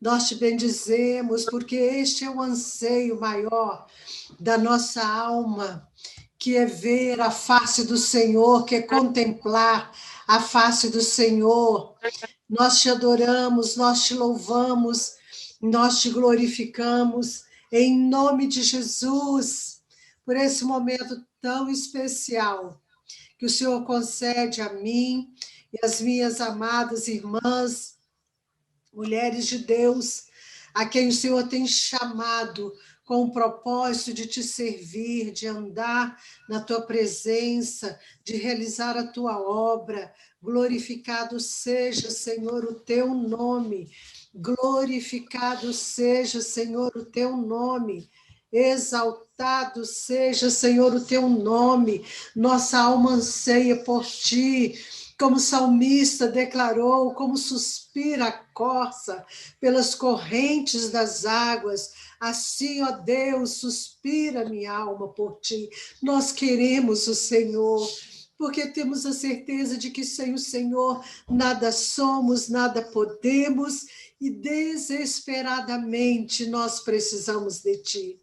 Nós te bendizemos, porque este é o anseio maior da nossa alma, que é ver a face do Senhor, que é contemplar a face do Senhor. Nós te adoramos, nós te louvamos, nós te glorificamos, em nome de Jesus, por esse momento tão especial que o Senhor concede a mim e às minhas amadas irmãs, mulheres de Deus, a quem o Senhor tem chamado com o propósito de te servir, de andar na tua presença, de realizar a tua obra. Glorificado seja, Senhor, o teu nome. Glorificado seja, Senhor, o teu nome. Exaltado seja, Senhor, o teu nome. Nossa alma anseia por ti, como o salmista declarou, como suspira a corça pelas correntes das águas, assim, ó Deus, suspira minha alma por ti. Nós queremos o Senhor, porque temos a certeza de que sem o Senhor nada somos, nada podemos, e desesperadamente nós precisamos de ti,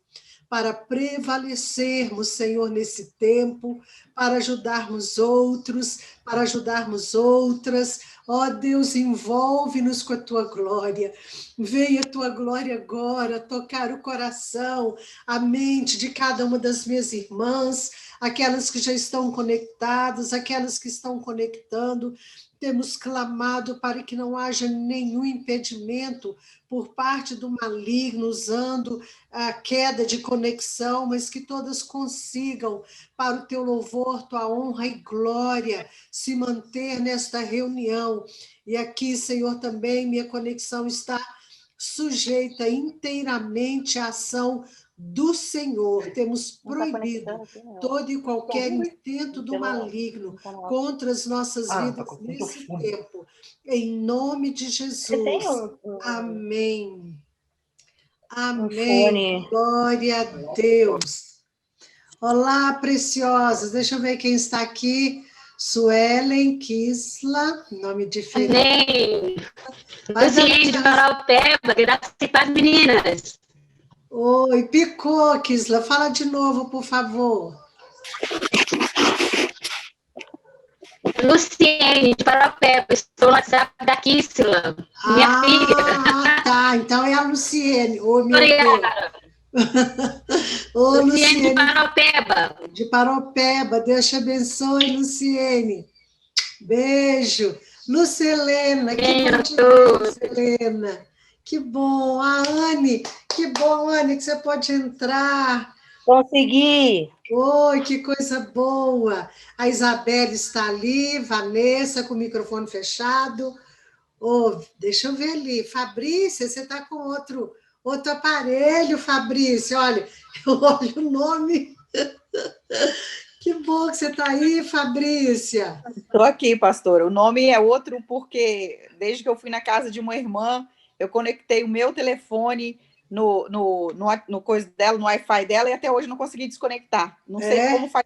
para prevalecermos, Senhor, nesse tempo, para ajudarmos outros, para ajudarmos outras. Ó Deus, envolve-nos com a tua glória. Venha a tua glória agora tocar o coração, a mente de cada uma das minhas irmãs, aquelas que já estão conectadas, aquelas que estão conectando. Temos clamado para que não haja nenhum impedimento por parte do maligno, usando a queda de conexão, mas que todas consigam, para o teu louvor, tua honra e glória, se manter nesta reunião. E aqui, Senhor, também minha conexão está sujeita inteiramente à ação do Senhor. Temos proibido todo e qualquer intento do maligno contra as nossas vidas nesse tempo. Em nome de Jesus. Amém. Amém. Glória a Deus. Olá, preciosas. Deixa eu ver quem está aqui. Suelen Kisla, nome diferente. Amém. Luciene de Paraupeba, graças e paz, meninas. Oi, picou, Kisla. Fala de novo, por favor. Luciene de Paraupeba, estou no WhatsApp da Kisla, minha filha. Ah, tá. Então é a Luciene. Ô, meu Obrigada. Deus. Ô, Luciene de Paraupeba. De Paraupeba. Deus te abençoe, Luciene. Beijo. Lucelena, que bom te ver, Lucelena. Que bom. A Anne, que bom, Anne, que você pode entrar. Consegui. Oi, que coisa boa. A Isabela está ali, Vanessa com o microfone fechado. Oh, deixa eu ver ali. Fabrícia, você está com outro aparelho, Fabrícia. Olha, eu olho o nome. Que bom que você está aí, Fabrícia. Estou aqui, pastora. O nome é outro porque, desde que eu fui na casa de uma irmã, eu conectei o meu telefone no coisa dela, no Wi-Fi dela, e até hoje não consegui desconectar. Não sei como faz.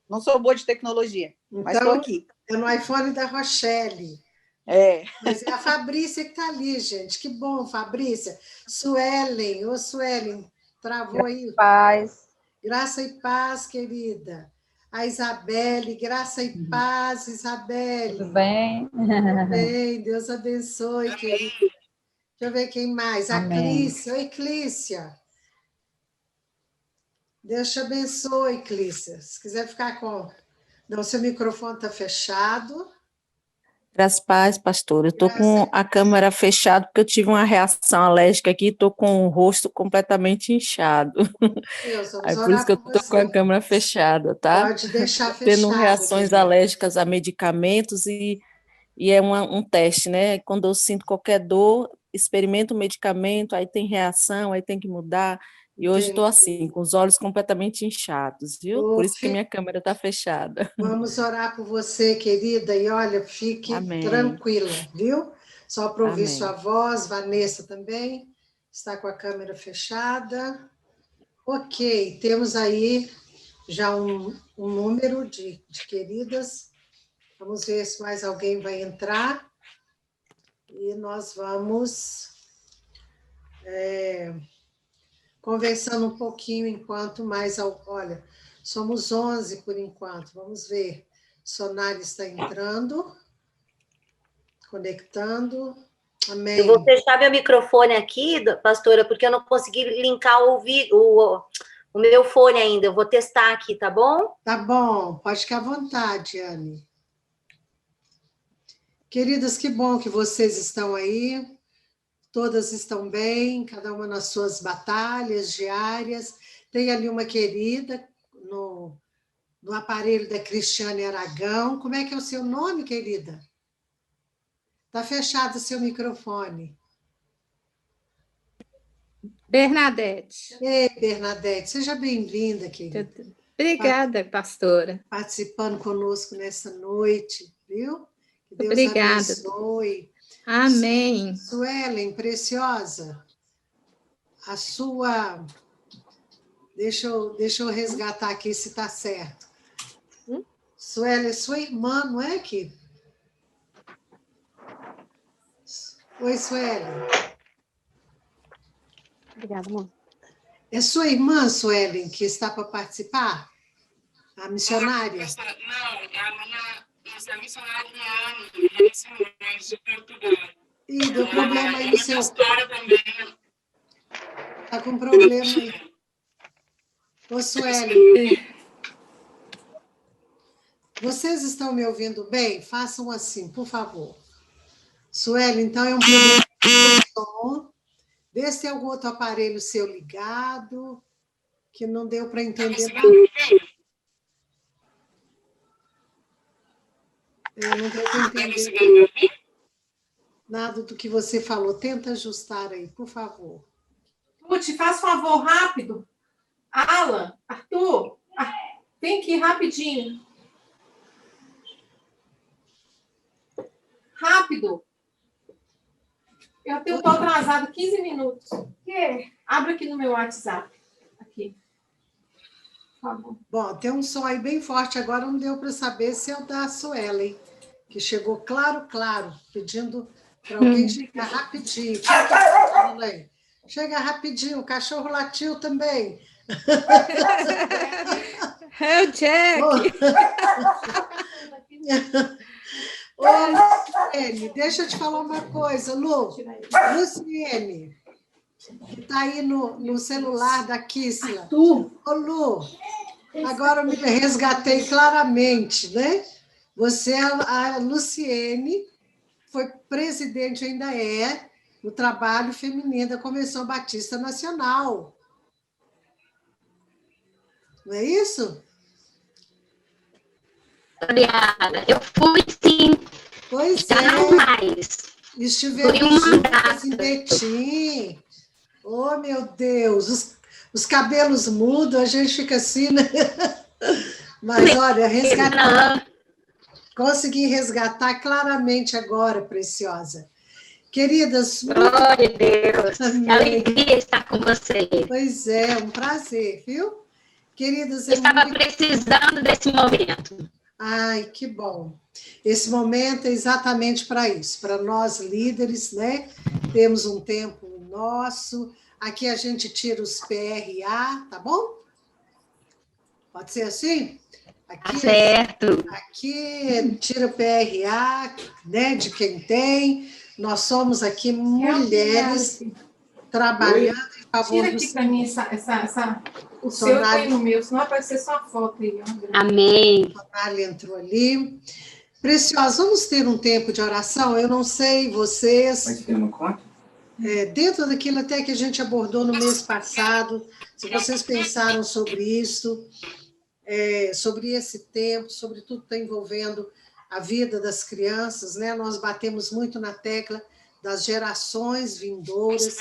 Não sou boa de tecnologia, mas estou aqui. É no iPhone da Rochelle. É. Mas é a Fabrícia que está ali, gente. Que bom, Fabrícia. Suelen, ô Suelen, travou aí. Paz. Graça e paz, querida. A Isabelle, graça e paz, Isabelle. Tudo bem? Tudo bem, Deus abençoe, querida. Deixa eu ver quem mais. A Clícia. Oi, Clícia. Deus te abençoe, Clícia. Se quiser ficar com... Não, seu microfone está fechado. Graças a paz, pastor. Eu estou com a câmera fechada porque eu tive uma reação alérgica aqui e estou com o rosto completamente inchado. Aí por isso que eu estou com a câmera fechada, tá? Pode deixar fechada. Tendo reações alérgicas a medicamentos e é um teste, né? Quando eu sinto qualquer dor, experimento o medicamento, aí tem reação, aí tem que mudar. E hoje estou assim, com os olhos completamente inchados, viu? Por isso que minha câmera está fechada. Vamos orar por você, querida, e olha, fique tranquila, viu? Só para ouvir sua voz, Vanessa também está com a câmera fechada. Ok, temos aí já um número de queridas. Vamos ver se mais alguém vai entrar. E nós vamos conversando um pouquinho enquanto mais... Olha, somos 11 por enquanto, vamos ver. Sonara está entrando, conectando. Amém. Eu vou fechar meu microfone aqui, pastora, porque eu não consegui linkar o meu fone ainda. Eu vou testar aqui, tá bom? Tá bom, pode ficar à vontade, Anne. Queridas, que bom que vocês estão aí. Todas estão bem, cada uma nas suas batalhas diárias. Tem ali uma querida no aparelho da Cristiane Aragão. Como é que é o seu nome, querida? Está fechado o seu microfone. Bernadette. Ei, Bernadette, seja bem-vinda, querida. Obrigada, pastora. Participando conosco nessa noite, viu? Que Deus Obrigada. abençoe. Amém. Suelen, preciosa, a sua... Deixa eu resgatar aqui se está certo. Suelen, sua irmã, não é, que? Oi, Suelen. Obrigada, amor. É sua irmã, Suelen, que está para participar? A missionária? Não, é a minha missionária Anne, de Portugal. Ih, deu problema aí no seu... História também. Está com problema aí. Ô, Suelen, vocês estão me ouvindo bem? Façam assim, por favor. Suelen, então é um problema de som. Vê se tem algum outro aparelho seu ligado, que não deu para entender nada. Não deu para entender nada do que você falou. Tenta ajustar aí, por favor. Ruth, faz um favor, rápido. Alan, Arthur, tem que ir rapidinho. Rápido. Eu estou atrasado 15 minutos. Abre aqui no meu WhatsApp. Aqui. Por favor. Bom, tem um som aí bem forte agora, não deu para saber se é o da Suelen, que chegou claro, pedindo para alguém chegar rapidinho. Chega rapidinho, o cachorro latiu também. É o Jack. Ô, Luciene, deixa eu te falar uma coisa, Luciene, que está aí no celular da Kissla. Ô, Lu, agora eu me resgatei claramente, né? Você, a Luciene, foi presidente, ainda é, no trabalho feminino da Convenção Batista Nacional. Não é isso? Obrigada. Eu fui, sim. Pois Já não mais. Estivemos juntas em Betim. Oh, meu Deus. Os cabelos mudam, a gente fica assim, né? Mas, olha, consegui resgatar claramente agora, preciosa. Queridas... Glória a Deus. Que alegria estar com vocês. Pois é, um prazer, viu? Queridas... Eu estava precisando desse momento. Ai, que bom. Esse momento é exatamente para isso, para nós líderes, né? Temos um tempo nosso. Aqui a gente tira os PRA, tá bom? Pode ser assim? Aqui, tá certo. Aqui tira o PRA, né, de quem tem. Nós somos aqui mulheres trabalhando em favor Tira aqui para mim o seu e o meu, senão vai ser só a foto aí. Amém. A Sonália entrou ali. Preciosa, vamos ter um tempo de oração? Eu não sei, vocês... Mas tem uma conta? Dentro daquilo até que a gente abordou no mês passado, se vocês pensaram sobre isso, sobre esse tempo, sobre tudo que está envolvendo a vida das crianças, né? Nós batemos muito na tecla das gerações vindouras.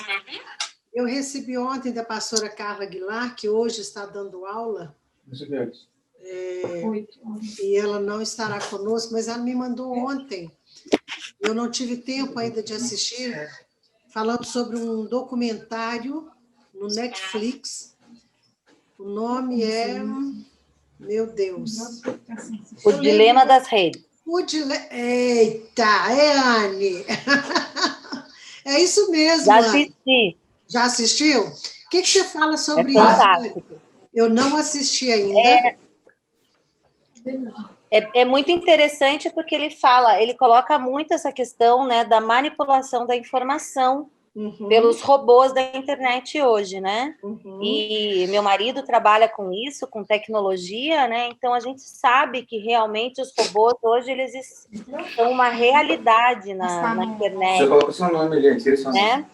Eu recebi ontem da pastora Carla Aguilar, que hoje está dando aula, e ela não estará conosco, mas ela me mandou ontem. Eu não tive tempo ainda de assistir, falando sobre um documentário no Netflix. O nome é... Meu Deus. O Dilema das Redes. Eita, Anne. É isso mesmo, Já Anne. assisti. Já assistiu? O que você fala sobre É isso? fantástico. Eu não assisti ainda. É muito interessante porque ele coloca muito essa questão, né, da manipulação da informação pelos robôs da internet hoje, né? E meu marido trabalha com isso, com tecnologia, né? Então a gente sabe que realmente os robôs hoje eles são uma realidade na internet. Você coloca seu nome ali, tira seu nome. Né?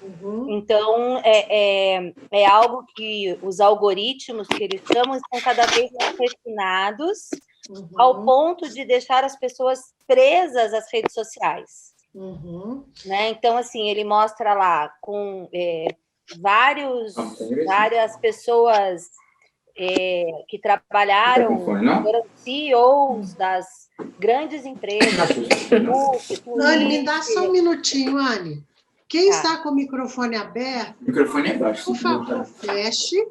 Então é algo que os algoritmos que eles chamam estão cada vez mais refinados, ao ponto de deixar as pessoas presas às redes sociais. Né? Então, assim, ele mostra lá com várias pessoas que trabalharam, foram CEOs das grandes empresas. Anne, me dá só um minutinho, Anne. Quem está com o microfone aberto, O microfone é baixo. por favor, feche,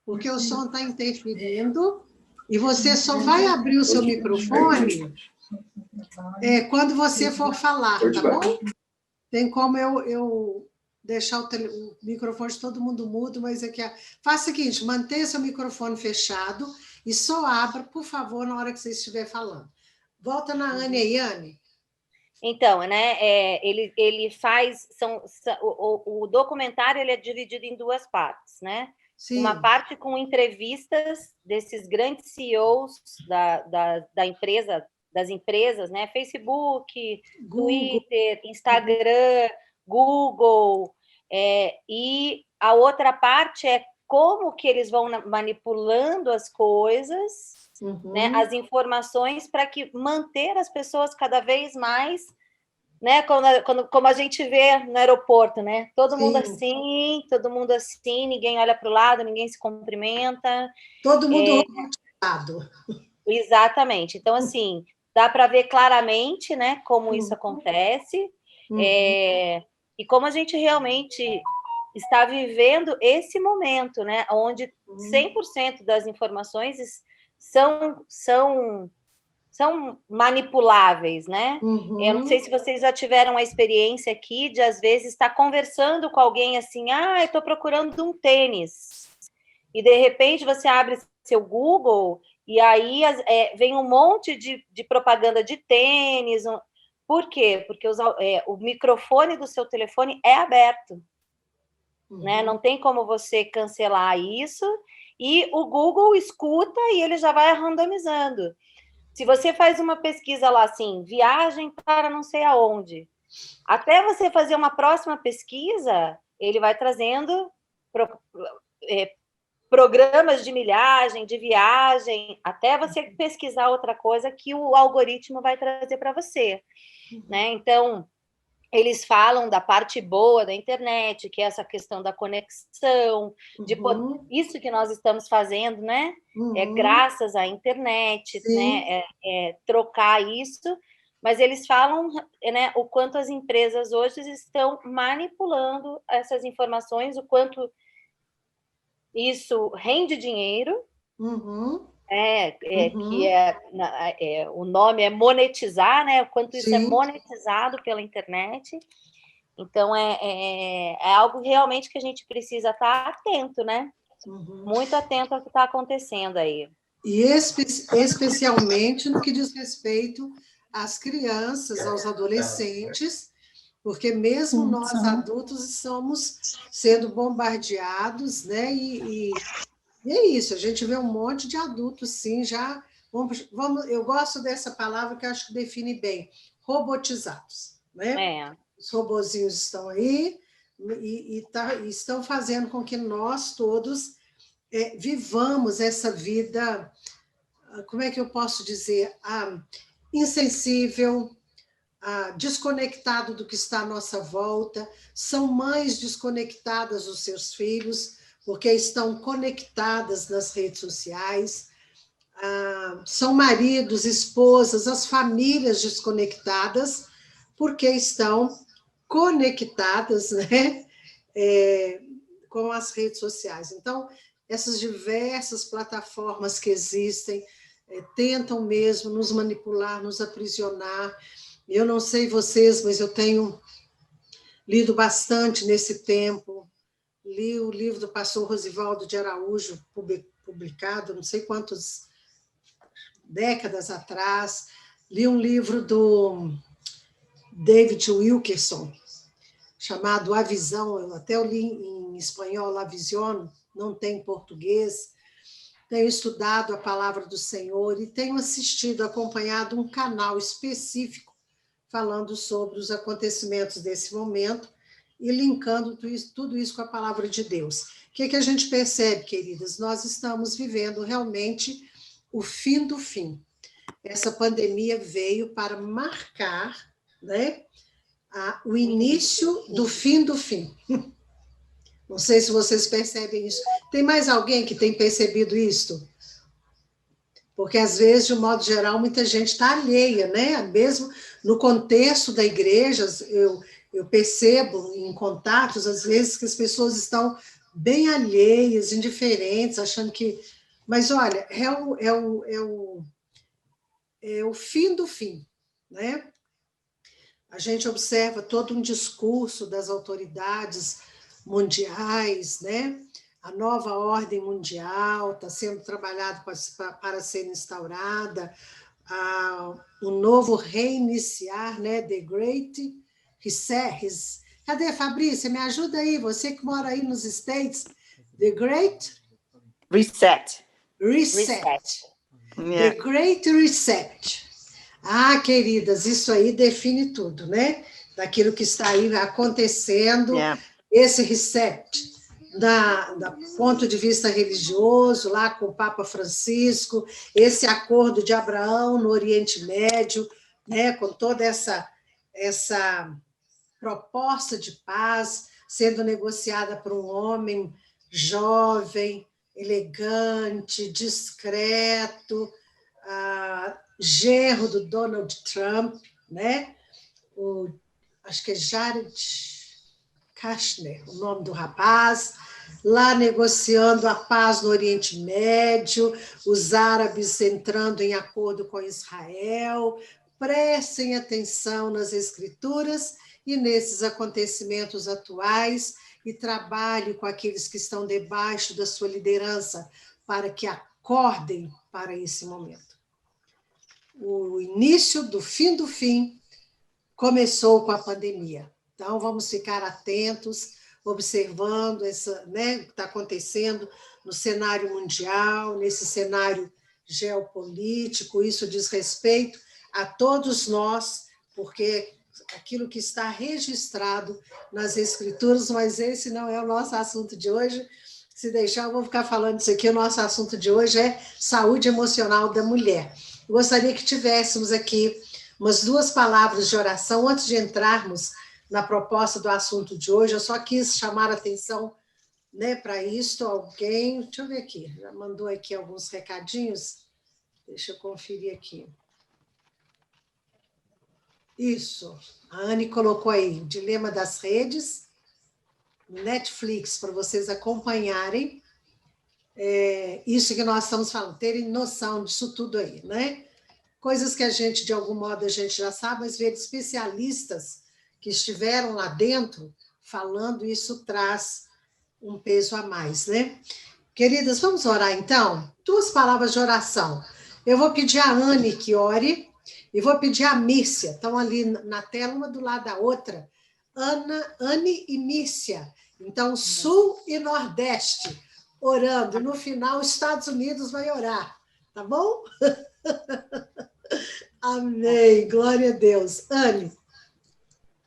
porque o som está interferindo, e você só vai abrir o seu microfone quando você for falar, tá bom? Tem como eu deixar o microfone de todo mundo mudo, mas faça o seguinte, mantenha seu microfone fechado e só abra, por favor, na hora que você estiver falando. Volta na Anne aí, Anne. Então, né, ele faz... o documentário ele é dividido em duas partes, né? Sim. Uma parte com entrevistas desses grandes CEOs das empresas, né? Facebook, Google, Twitter, Instagram, Google, e a outra parte é como que eles vão manipulando as coisas, né, as informações, para que manter as pessoas cada vez mais, né, como a gente vê no aeroporto, né, todo mundo assim, ninguém olha para o lado, ninguém se cumprimenta. Todo mundo robotizado. Exatamente. Então, assim, dá para ver claramente, né, como isso acontece, e como a gente realmente está vivendo esse momento, né, onde 100% das informações são manipuláveis, né? Eu não sei se vocês já tiveram a experiência aqui de, às vezes, estar conversando com alguém assim, eu estou procurando um tênis, e, de repente, você abre seu Google e aí vem um monte de propaganda de tênis. Por quê? Porque o microfone do seu telefone é aberto, né? Não tem como você cancelar isso, e o Google escuta e ele já vai randomizando. Se você faz uma pesquisa lá assim, viagem para não sei aonde, até você fazer uma próxima pesquisa, ele vai trazendo programas de milhagem, de viagem, até você pesquisar outra coisa que o algoritmo vai trazer para você, né? Então, eles falam da parte boa da internet, que é essa questão da conexão, isso que nós estamos fazendo, né? Graças à internet, né? Trocar isso, mas eles falam, né, o quanto as empresas hoje estão manipulando essas informações, o quanto isso rende dinheiro, que o nome é monetizar, né? O quanto isso é monetizado pela internet. Então, é algo realmente que a gente precisa estar atento, né? Muito atento ao que está acontecendo aí. E especialmente no que diz respeito às crianças, aos adolescentes, porque mesmo nós adultos estamos sendo bombardeados, né? E é isso, a gente vê um monte de adultos, sim, já... eu gosto dessa palavra que eu acho que define bem, robotizados, né? Os robozinhos estão aí e estão fazendo com que nós todos vivamos essa vida, como é que eu posso dizer, insensível, desconectado do que está à nossa volta. São mães desconectadas dos seus filhos, porque estão conectadas nas redes sociais. São maridos, esposas, as famílias desconectadas, porque estão conectadas, né, com as redes sociais. Então, essas diversas plataformas que existem tentam mesmo nos manipular, nos aprisionar. Eu não sei vocês, mas eu tenho lido bastante nesse tempo, li o livro do pastor Rosivaldo de Araújo, publicado não sei quantas décadas atrás, li um livro do David Wilkerson, chamado A Visão, eu até li em espanhol, La Visión, não tem em português. Tenho estudado a palavra do Senhor e tenho assistido, acompanhado um canal específico falando sobre os acontecimentos desse momento e linkando tudo isso com a palavra de Deus. O que a gente percebe, queridas? Nós estamos vivendo realmente o fim do fim. Essa pandemia veio para marcar, né, o início do fim do fim. Não sei se vocês percebem isso. Tem mais alguém que tem percebido isso? Porque, às vezes, de um modo geral, muita gente está alheia, né? Mesmo no contexto da igreja, eu percebo em contatos, às vezes, que as pessoas estão bem alheias, indiferentes, achando que... Mas, olha, é o fim do fim, né? A gente observa todo um discurso das autoridades mundiais, né? A nova ordem mundial está sendo trabalhada para ser instaurada, o novo reiniciar, né? The Great Reset. Cadê, Fabrícia? Me ajuda aí, você que mora aí nos States. The Great Reset. The Great Reset. Ah, queridas, isso aí define tudo, né? Daquilo que está aí acontecendo, esse reset, do ponto de vista religioso, lá com o Papa Francisco, esse acordo de Abraão no Oriente Médio, né? Com toda essa proposta de paz sendo negociada por um homem jovem, elegante, discreto, genro do Donald Trump, né? Acho que é Jared Kushner, o nome do rapaz, lá negociando a paz no Oriente Médio, os árabes entrando em acordo com Israel. Prestem atenção nas Escrituras e nesses acontecimentos atuais e trabalhe com aqueles que estão debaixo da sua liderança para que acordem para esse momento. O início do fim começou com a pandemia. Então, vamos ficar atentos, observando né, o que está acontecendo no cenário mundial, nesse cenário geopolítico. Isso diz respeito a todos nós, porque aquilo que está registrado nas Escrituras, mas esse não é o nosso assunto de hoje. Se deixar, eu vou ficar falando isso aqui. O nosso assunto de hoje é saúde emocional da mulher. Eu gostaria que tivéssemos aqui umas 2 palavras de oração antes de entrarmos na proposta do assunto de hoje. Eu só quis chamar a atenção, né, para isso. Alguém, deixa eu ver aqui, já mandou aqui alguns recadinhos. Deixa eu conferir aqui. Isso, a Anne colocou aí, Dilema das Redes, Netflix, para vocês acompanharem isso que nós estamos falando, terem noção disso tudo aí, né? Coisas que a gente, de algum modo, a gente já sabe, mas ver especialistas que estiveram lá dentro falando, isso traz um peso a mais, né? Queridas, vamos orar então? 2 palavras de oração. Eu vou pedir a Anne que ore, e vou pedir a Mírcia, estão ali na tela, uma do lado da outra, Anne e Mírcia, então Sul e Nordeste, orando, no final os Estados Unidos vai orar, tá bom? Amém, glória a Deus. Anne.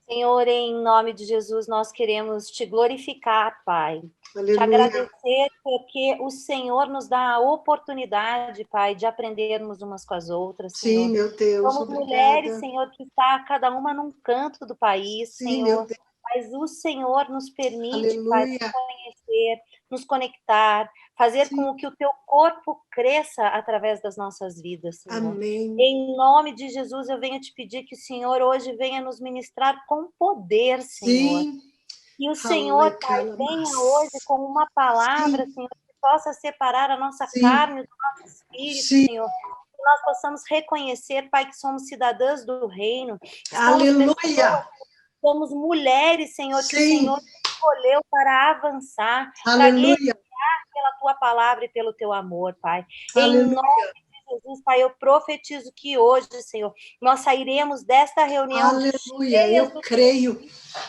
Senhor, em nome de Jesus, nós queremos te glorificar, Pai. Aleluia. Te agradecer porque o Senhor nos dá a oportunidade, Pai, de aprendermos umas com as outras, Senhor. Sim, meu Deus, Somos obrigada. mulheres, Senhor, que está cada uma num canto do país, Sim, Senhor. meu Deus. Mas o Senhor nos permite, Aleluia. Pai, nos conhecer, nos conectar, fazer Sim. com que o teu corpo cresça através das nossas vidas, Senhor. Amém. Em nome de Jesus, eu venho te pedir que o Senhor hoje venha nos ministrar com poder, Senhor. Sim. E o Senhor, Pai, venha hoje com uma palavra, Sim. Senhor, que possa separar a nossa Sim. carne do nosso espírito, Sim. Senhor. Que nós possamos reconhecer, Pai, que somos cidadãs do reino. Aleluia. Somos mulheres, Senhor, que o Sim. Senhor escolheu para avançar, para Aleluia. guerrear pela tua palavra e pelo teu amor, Pai. Aleluia. Em nome de Jesus, Pai, eu profetizo que hoje, Senhor, nós sairemos desta reunião Aleluia. cheias Eu do creio.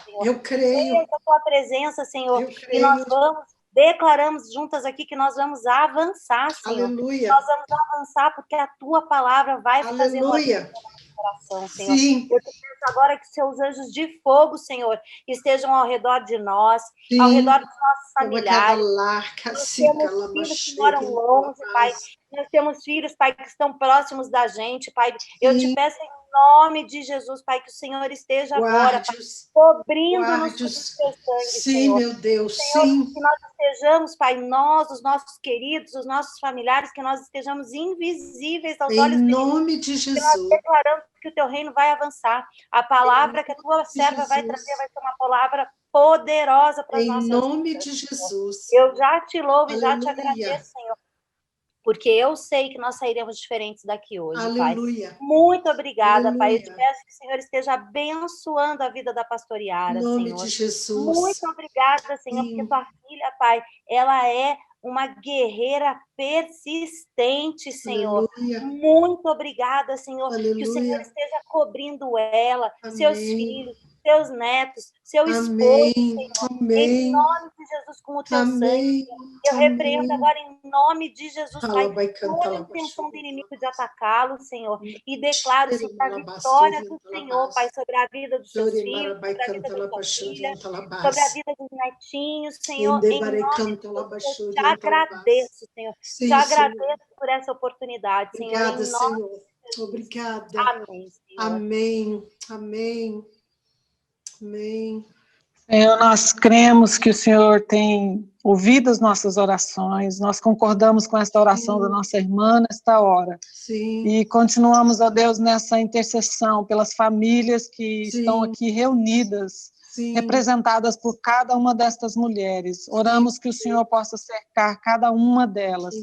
Senhor, Eu creio. cheias da tua presença, Senhor, Eu e nós creio. declaramos juntas aqui que nós vamos avançar, Senhor. Aleluia. Nós vamos avançar porque a tua palavra vai fazer Aleluia. coração, Senhor. Sim. Eu te peço agora que seus anjos de fogo, Senhor, estejam ao redor de nós, Sim. ao redor dos nossos familiares. Nós temos filhos que moram longe, Pai. Nós temos filhos, Pai, que estão próximos da gente, Pai. Eu te peço em nome de Jesus, Pai, que o Senhor esteja agora, Pai, cobrindo-nos com o teu sangue, sim, Senhor. meu Deus, Senhor, sim. que nós estejamos, Pai, nós, os nossos queridos, os nossos familiares, que nós estejamos invisíveis aos olhos Em de nome de Jesus. Que nós Jesus. declaramos que o teu reino vai avançar. A palavra que a tua serva vai trazer vai ser uma palavra poderosa para as nossas vidas. Em nome de Jesus. Eu já te louvo e já te Aleluia. agradeço, Senhor, porque eu sei que nós sairemos diferentes daqui hoje, Aleluia. Pai. Muito obrigada, Aleluia. Pai. Eu te peço que o Senhor esteja abençoando a vida da pastoriara, Em nome Senhor. de Jesus. Muito obrigada, Senhor, porque tua filha, Pai, ela é uma guerreira persistente, Senhor. Aleluia. Muito obrigada, Senhor, Aleluia. que o Senhor esteja cobrindo ela, Amém. seus filhos, seus netos, seu esposo, Amém. Senhor. Amém. Em nome de Jesus, com o teu Amém. sangue, Senhor. Eu repreendo agora em nome de Jesus, Pai, Fala, vai cantar toda lá, intenção do baixo. inimigo de atacá-lo, Senhor, e declaro sobre a vitória do Senhor, Pai, sobre a vida dos seus filhos, sobre a vida da sua filha, sobre a vida dos netinhos, Senhor, em nome de Jesus, eu te agradeço, Senhor, te agradeço por essa oportunidade, Senhor, Obrigada, em nome Senhor. de Jesus. Obrigada. Amém, Senhor. Amém. Amém. Amém. Senhor, nós cremos que o Senhor tem ouvido as nossas orações, nós concordamos com esta oração da nossa irmã nesta hora. Sim. E continuamos, ó Deus, nessa intercessão pelas famílias que estão aqui reunidas, representadas por cada uma destas mulheres. Oramos que o Senhor possa cercar cada uma delas.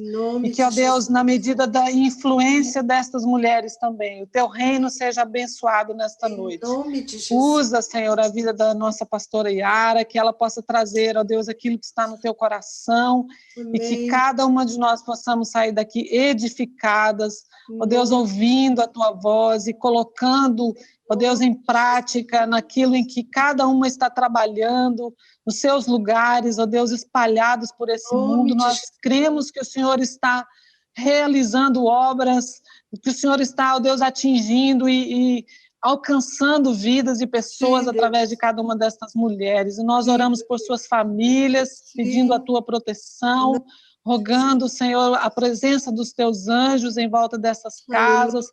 E que, ó Deus, na medida da influência destas mulheres também, o teu reino seja abençoado nesta noite. Em nome de Jesus. Usa, Senhor, a vida da nossa pastora Yara, que ela possa trazer, ó Deus, aquilo que está no teu coração. Amém. E que cada uma de nós possamos sair daqui edificadas, ó Deus, ouvindo a tua voz e colocando, ó Deus, em prática naquilo em que cada uma está trabalhando, nos seus lugares, ó Deus, espalhados por esse mundo. Nós cremos que o Senhor está realizando obras, que o Senhor está, ó Deus, atingindo e alcançando vidas e pessoas através de cada uma destas mulheres. E nós oramos por suas famílias, pedindo a tua proteção, rogando, Senhor, a presença dos teus anjos em volta dessas casas.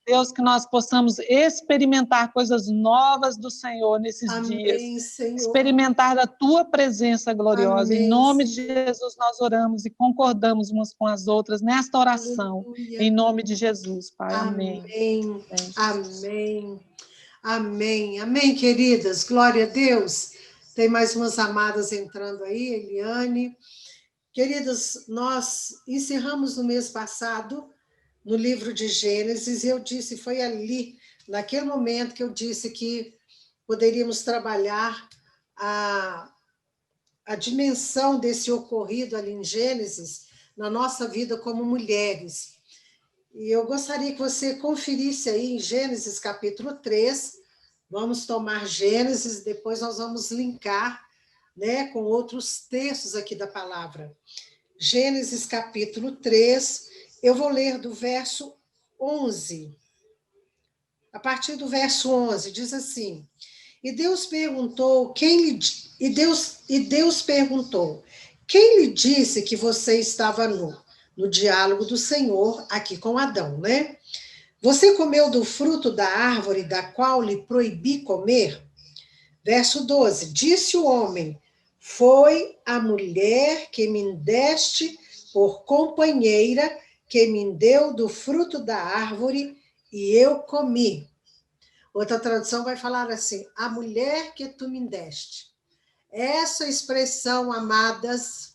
Deus, que nós possamos experimentar coisas novas do Senhor nesses dias. Senhor. Experimentar da tua presença gloriosa. Em nome de Jesus nós oramos e concordamos umas com as outras nesta oração. Aleluia. Em nome de Jesus, Pai. Amém. Amém. Amém. Amém. Amém, queridas. Glória a Deus. Tem mais umas amadas entrando aí, Eliane. Queridas, nós encerramos no mês passado no livro de Gênesis, e eu disse, foi ali, naquele momento que eu disse que poderíamos trabalhar a dimensão desse ocorrido ali em Gênesis, na nossa vida como mulheres. E eu gostaria que você conferisse aí em Gênesis capítulo 3, vamos tomar Gênesis, depois nós vamos linkar, né, com outros textos aqui da palavra. Gênesis capítulo 3, eu vou ler do verso 11. A partir do verso 11, diz assim: E Deus perguntou, quem lhe disse que você estava nu? No diálogo do Senhor aqui com Adão, né? Você comeu do fruto da árvore da qual lhe proibi comer? Verso 12, disse o homem: Foi a mulher que me deste por companheira, que me deu do fruto da árvore e eu comi. Outra tradução vai falar assim: a mulher que tu me deste. Essa expressão, amadas,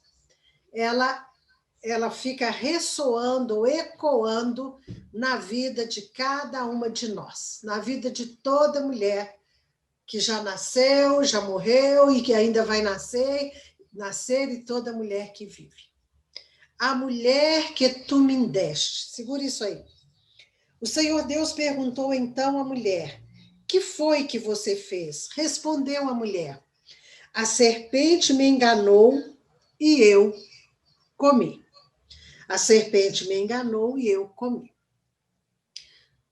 ela fica ressoando, ecoando na vida de cada uma de nós, na vida de toda mulher que já nasceu, já morreu e que ainda vai nascer e toda mulher que vive. A mulher que tu me deste. Segura isso aí. O Senhor Deus perguntou então à mulher: que foi que você fez? Respondeu a mulher: a serpente me enganou e eu comi. A serpente me enganou e eu comi.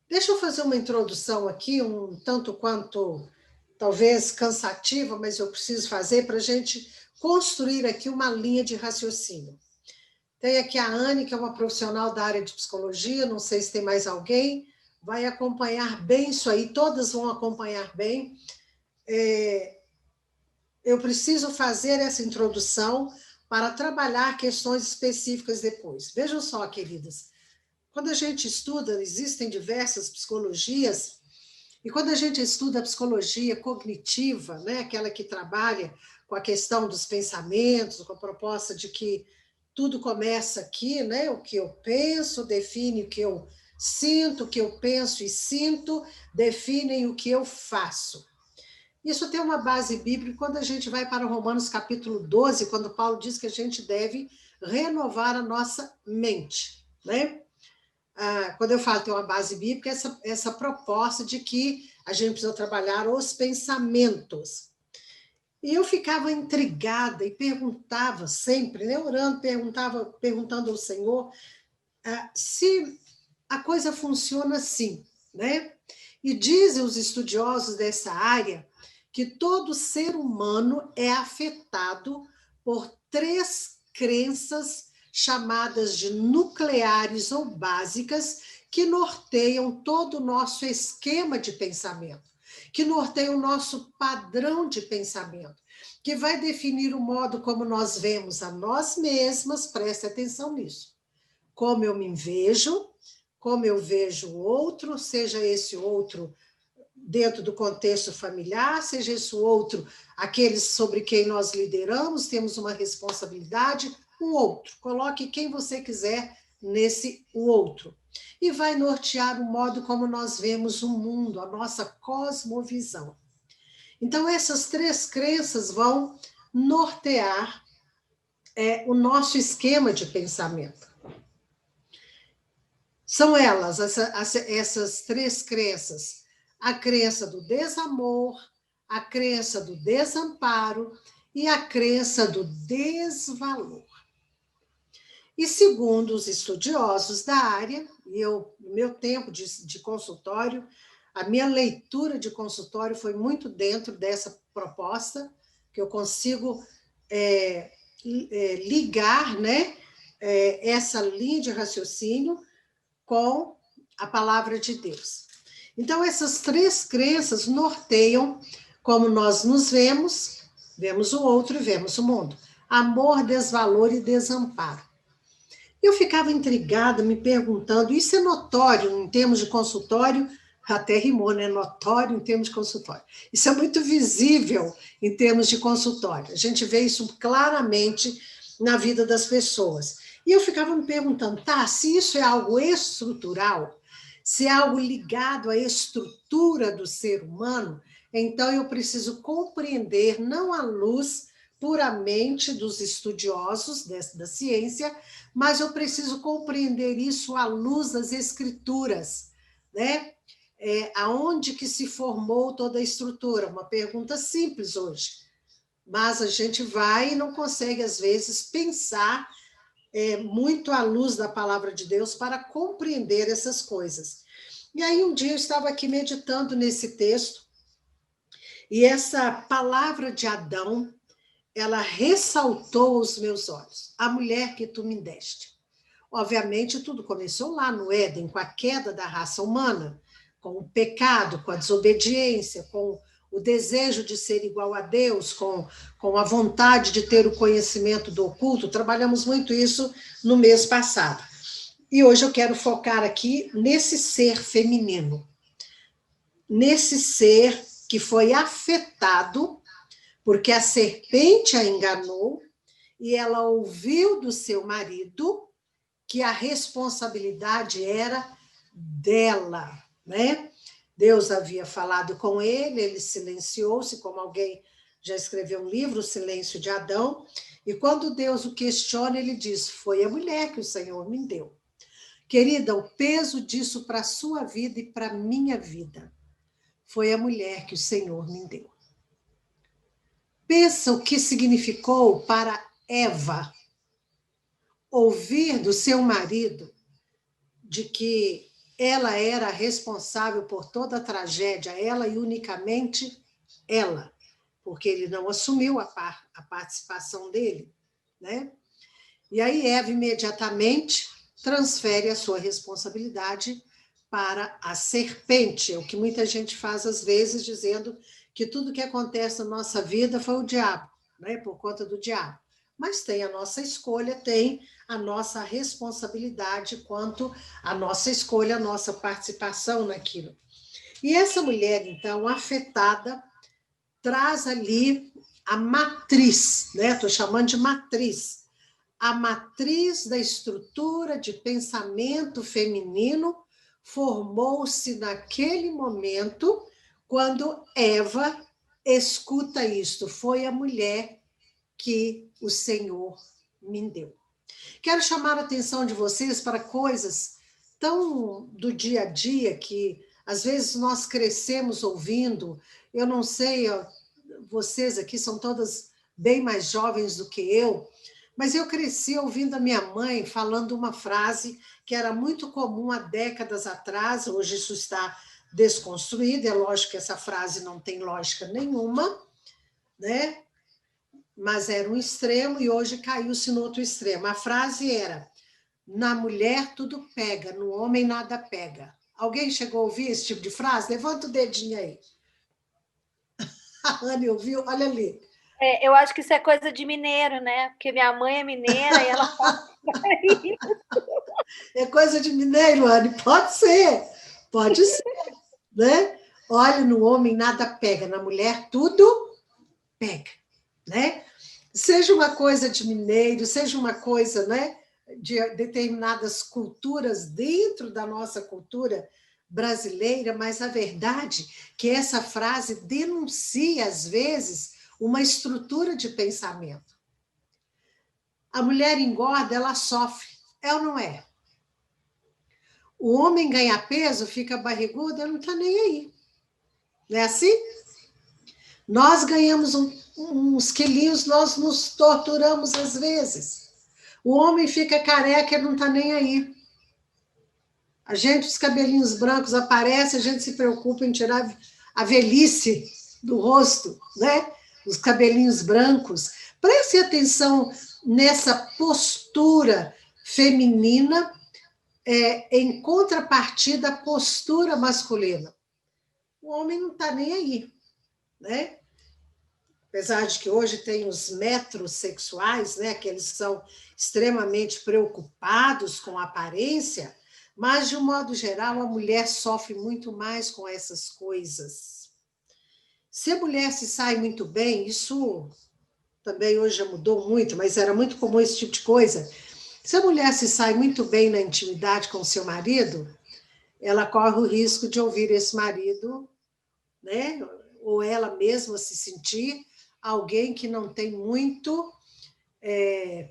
Deixa eu fazer uma introdução aqui, um tanto quanto, talvez cansativa, mas eu preciso fazer para a gente construir aqui uma linha de raciocínio. Tem aqui a Anne, que é uma profissional da área de psicologia, não sei se tem mais alguém, vai acompanhar bem isso aí, todas vão acompanhar bem. Eu preciso fazer essa introdução para trabalhar questões específicas depois. Vejam só, queridas, quando a gente estuda, existem diversas psicologias, e quando a gente estuda a psicologia cognitiva, né, aquela que trabalha com a questão dos pensamentos, com a proposta de que tudo começa aqui, né, o que eu penso define o que eu sinto, o que eu penso e sinto definem o que eu faço. Isso tem uma base bíblica quando a gente vai para Romanos capítulo 12, quando Paulo diz que a gente deve renovar a nossa mente, né? Quando eu falo tem uma base bíblica, essa proposta de que a gente precisa trabalhar os pensamentos. E eu ficava intrigada e perguntava sempre, né, orando, perguntando ao Senhor se a coisa funciona assim, né? E dizem os estudiosos dessa área que todo ser humano é afetado por 3 crenças chamadas de nucleares ou básicas que norteiam todo o nosso esquema de pensamento, que norteiam o nosso padrão de pensamento, que vai definir o modo como nós vemos a nós mesmas, preste atenção nisso, como eu me vejo, como eu vejo o outro, seja esse outro dentro do contexto familiar, seja esse outro, aqueles sobre quem nós lideramos, temos uma responsabilidade, o outro. Coloque quem você quiser nesse o outro. E vai nortear o modo como nós vemos o mundo, a nossa cosmovisão. Então, essas 3 crenças vão nortear o nosso esquema de pensamento. São elas, essas 3 crenças. A crença do desamor, a crença do desamparo e a crença do desvalor. E segundo os estudiosos da área, e no meu tempo de consultório, a minha leitura de consultório foi muito dentro dessa proposta, que eu consigo ligar, né, essa linha de raciocínio com a palavra de Deus. Então, essas 3 crenças norteiam como nós nos vemos o outro e vemos o mundo. Amor, desvalor e desamparo. Eu ficava intrigada, me perguntando, isso é notório em termos de consultório? Até rimou, né? Notório em termos de consultório. Isso é muito visível em termos de consultório. A gente vê isso claramente na vida das pessoas. E eu ficava me perguntando, se isso é algo estrutural, se é algo ligado à estrutura do ser humano, então eu preciso compreender, não à luz puramente dos estudiosos da ciência, mas eu preciso compreender isso à luz das escrituras, né? Aonde que se formou toda a estrutura? Uma pergunta simples hoje, mas a gente vai e não consegue, às vezes, pensar muito à luz da palavra de Deus para compreender essas coisas. E aí um dia eu estava aqui meditando nesse texto, e essa palavra de Adão, ela ressaltou aos meus olhos, a mulher que tu me deste. Obviamente, tudo começou lá no Éden, com a queda da raça humana, com o pecado, com a desobediência, com o desejo de ser igual a Deus, com a vontade de ter o conhecimento do oculto. Trabalhamos muito isso no mês passado. E hoje eu quero focar aqui nesse ser feminino, nesse ser que foi afetado, porque a serpente a enganou, e ela ouviu do seu marido que a responsabilidade era dela, né? Deus havia falado com ele silenciou-se, como alguém já escreveu um livro, O Silêncio de Adão, e quando Deus o questiona, ele diz, foi a mulher que o Senhor me deu. Querida, o peso disso para a sua vida e para a minha vida foi a mulher que o Senhor me deu. Pensa o que significou para Eva ouvir do seu marido de que ela era responsável por toda a tragédia, ela e unicamente ela, porque ele não assumiu a participação dele, né? E aí Eva imediatamente transfere a sua responsabilidade para a serpente, o que muita gente faz às vezes, dizendo que tudo que acontece na nossa vida foi o diabo, né? Por conta do diabo. Mas tem a nossa escolha, tem a nossa responsabilidade quanto à nossa escolha, a nossa participação naquilo. E essa mulher, então, afetada, traz ali a matriz, né? Estou chamando de matriz. A matriz da estrutura de pensamento feminino formou-se naquele momento quando Eva escuta isto. Foi a mulher que o Senhor me deu. Quero chamar a atenção de vocês para coisas tão do dia a dia que às vezes nós crescemos ouvindo. Eu não sei, vocês aqui são todas bem mais jovens do que eu, mas eu cresci ouvindo a minha mãe falando uma frase que era muito comum há décadas atrás, hoje isso está desconstruído, é lógico que essa frase não tem lógica nenhuma, né? Mas era um extremo e hoje caiu-se no outro extremo. A frase era, na mulher tudo pega, no homem nada pega. Alguém chegou a ouvir esse tipo de frase? Levanta o dedinho aí. A Anne ouviu? Olha ali. Eu acho que isso é coisa de mineiro, né? Porque minha mãe é mineira e ela fala isso. É coisa de mineiro, Anne? Pode ser, né? Olha, no homem nada pega, na mulher tudo pega, né? Seja uma coisa de mineiro, seja uma coisa, né, de determinadas culturas dentro da nossa cultura brasileira, mas a verdade é que essa frase denuncia, às vezes, uma estrutura de pensamento. A mulher engorda, ela sofre, é ou não é? O homem ganha peso, fica barrigudo, ele não está nem aí. Não é assim? Nós ganhamos uns quilinhos, nós nos torturamos às vezes. O homem fica careca, ele não está nem aí. A gente, os cabelinhos brancos aparecem, a gente se preocupa em tirar a velhice do rosto, né? Os cabelinhos brancos. Preste atenção nessa postura feminina em contrapartida à postura masculina. O homem não está nem aí, né? Apesar de que hoje tem os metrosexuais, né? Aqueles que são extremamente preocupados com a aparência, mas, de um modo geral, a mulher sofre muito mais com essas coisas. Se a mulher se sai muito bem, isso também hoje já mudou muito, mas era muito comum esse tipo de coisa. Se a mulher se sai muito bem na intimidade com o seu marido, ela corre o risco de ouvir esse marido, né? Ou ela mesma se sentir alguém que não tem muito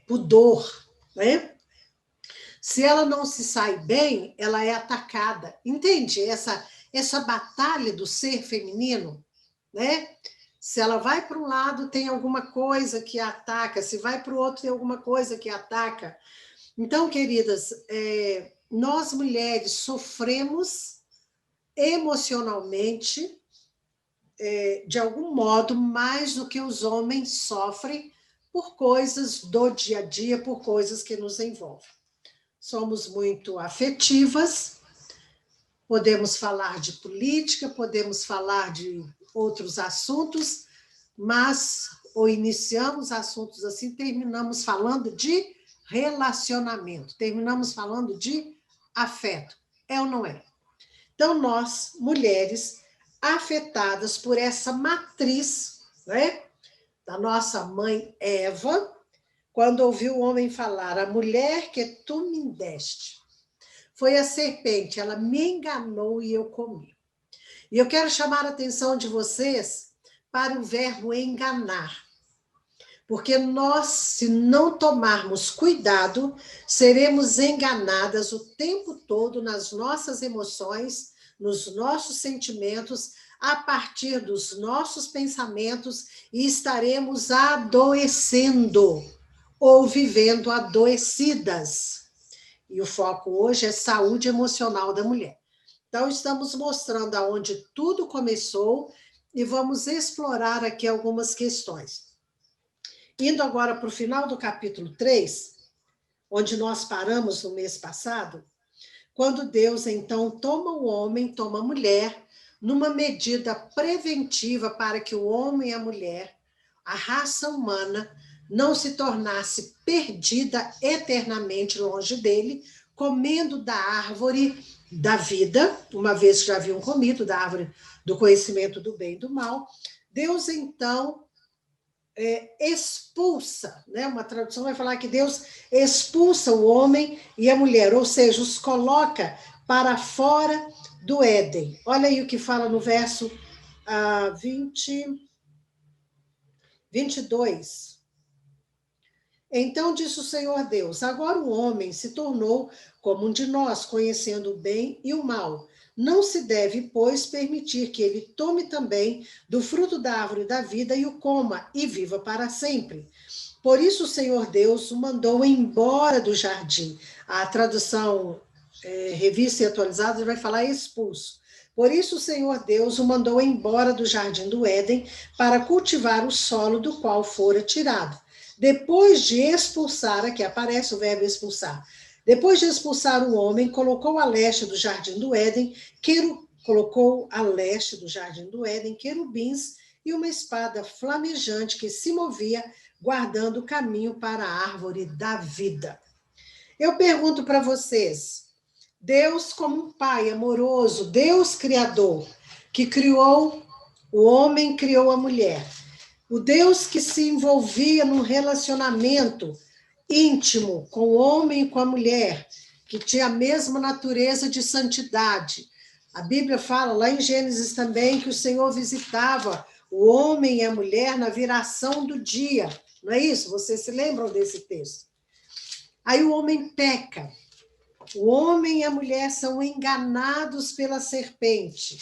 pudor, né? Se ela não se sai bem, ela é atacada. Entende? Essa batalha do ser feminino, né? Se ela vai para um lado, tem alguma coisa que a ataca. Se vai para o outro, tem alguma coisa que a ataca. Então, queridas, nós mulheres sofremos emocionalmente, de algum modo, mais do que os homens sofrem por coisas do dia a dia, por coisas que nos envolvem. Somos muito afetivas, podemos falar de política, podemos falar de outros assuntos, mas ou iniciamos assuntos assim, terminamos falando de relacionamento, terminamos falando de afeto. É ou não é? Então, nós, mulheres, afetadas por essa matriz, né, da nossa mãe Eva, quando ouviu o homem falar, a mulher que tu me deste, foi a serpente, ela me enganou e eu comi. E eu quero chamar a atenção de vocês para o verbo enganar. Porque nós, se não tomarmos cuidado, seremos enganadas o tempo todo nas nossas emoções, nos nossos sentimentos, a partir dos nossos pensamentos, e estaremos adoecendo ou vivendo adoecidas. E o foco hoje é saúde emocional da mulher. Então, estamos mostrando aonde tudo começou e vamos explorar aqui algumas questões. Indo agora para o final do capítulo 3, onde nós paramos no mês passado, quando Deus, então, toma o homem, toma a mulher, numa medida preventiva para que o homem e a mulher, a raça humana, não se tornasse perdida eternamente longe dele, comendo da árvore da vida, uma vez que já haviam comido da árvore do conhecimento do bem e do mal. Deus, então, expulsa, né? Uma tradução vai falar que Deus expulsa o homem e a mulher, ou seja, os coloca para fora do Éden. Olha aí o que fala no verso 22. Então disse o Senhor Deus: agora o homem se tornou como um de nós, conhecendo o bem e o mal. Não se deve, pois, permitir que ele tome também do fruto da árvore da vida e o coma, e viva para sempre. Por isso o Senhor Deus o mandou embora do jardim. A tradução revista e atualizada vai falar expulso. Por isso o Senhor Deus o mandou embora do jardim do Éden para cultivar o solo do qual fora tirado. Depois de expulsar, aqui aparece o verbo expulsar. Depois de expulsar o homem, colocou a leste do jardim do Éden, querubins e uma espada flamejante que se movia, guardando o caminho para a árvore da vida. Eu pergunto para vocês, Deus como um pai amoroso, Deus criador, que criou o homem, criou a mulher, o Deus que se envolvia num relacionamento íntimo com o homem e com a mulher, que tinha a mesma natureza de santidade. A Bíblia fala lá em Gênesis também que o Senhor visitava o homem e a mulher na viração do dia. Não é isso? Vocês se lembram desse texto? Aí o homem peca. O homem e a mulher são enganados pela serpente.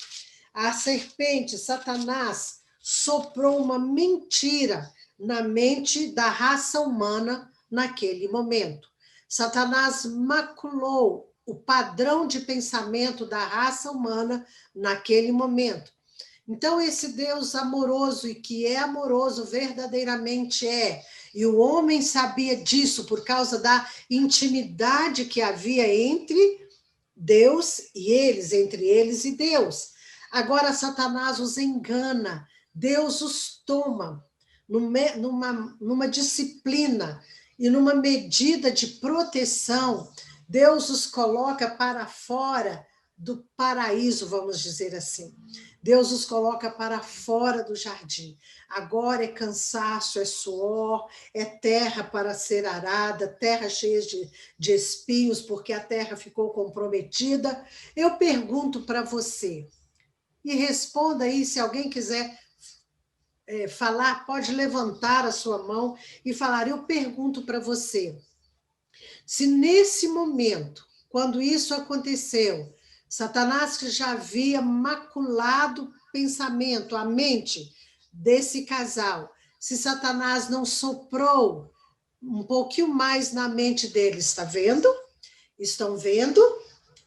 A serpente, Satanás, soprou uma mentira na mente da raça humana naquele momento. Satanás maculou o padrão de pensamento da raça humana naquele momento. Então, esse Deus amoroso e que é amoroso verdadeiramente e o homem sabia disso por causa da intimidade que havia entre Deus e eles, entre eles e Deus. Agora, Satanás os engana, Deus os toma numa disciplina e numa medida de proteção. Deus os coloca para fora do paraíso, vamos dizer assim. Deus os coloca para fora do jardim. Agora é cansaço, é suor, é terra para ser arada, terra cheia de espinhos, porque a terra ficou comprometida. Eu pergunto para você, e responda aí, se alguém quiser falar, pode levantar a sua mão e falar. Eu pergunto para você, se nesse momento, quando isso aconteceu, Satanás, que já havia maculado o pensamento, a mente desse casal, se Satanás não soprou um pouquinho mais na mente deles, está vendo? Estão vendo?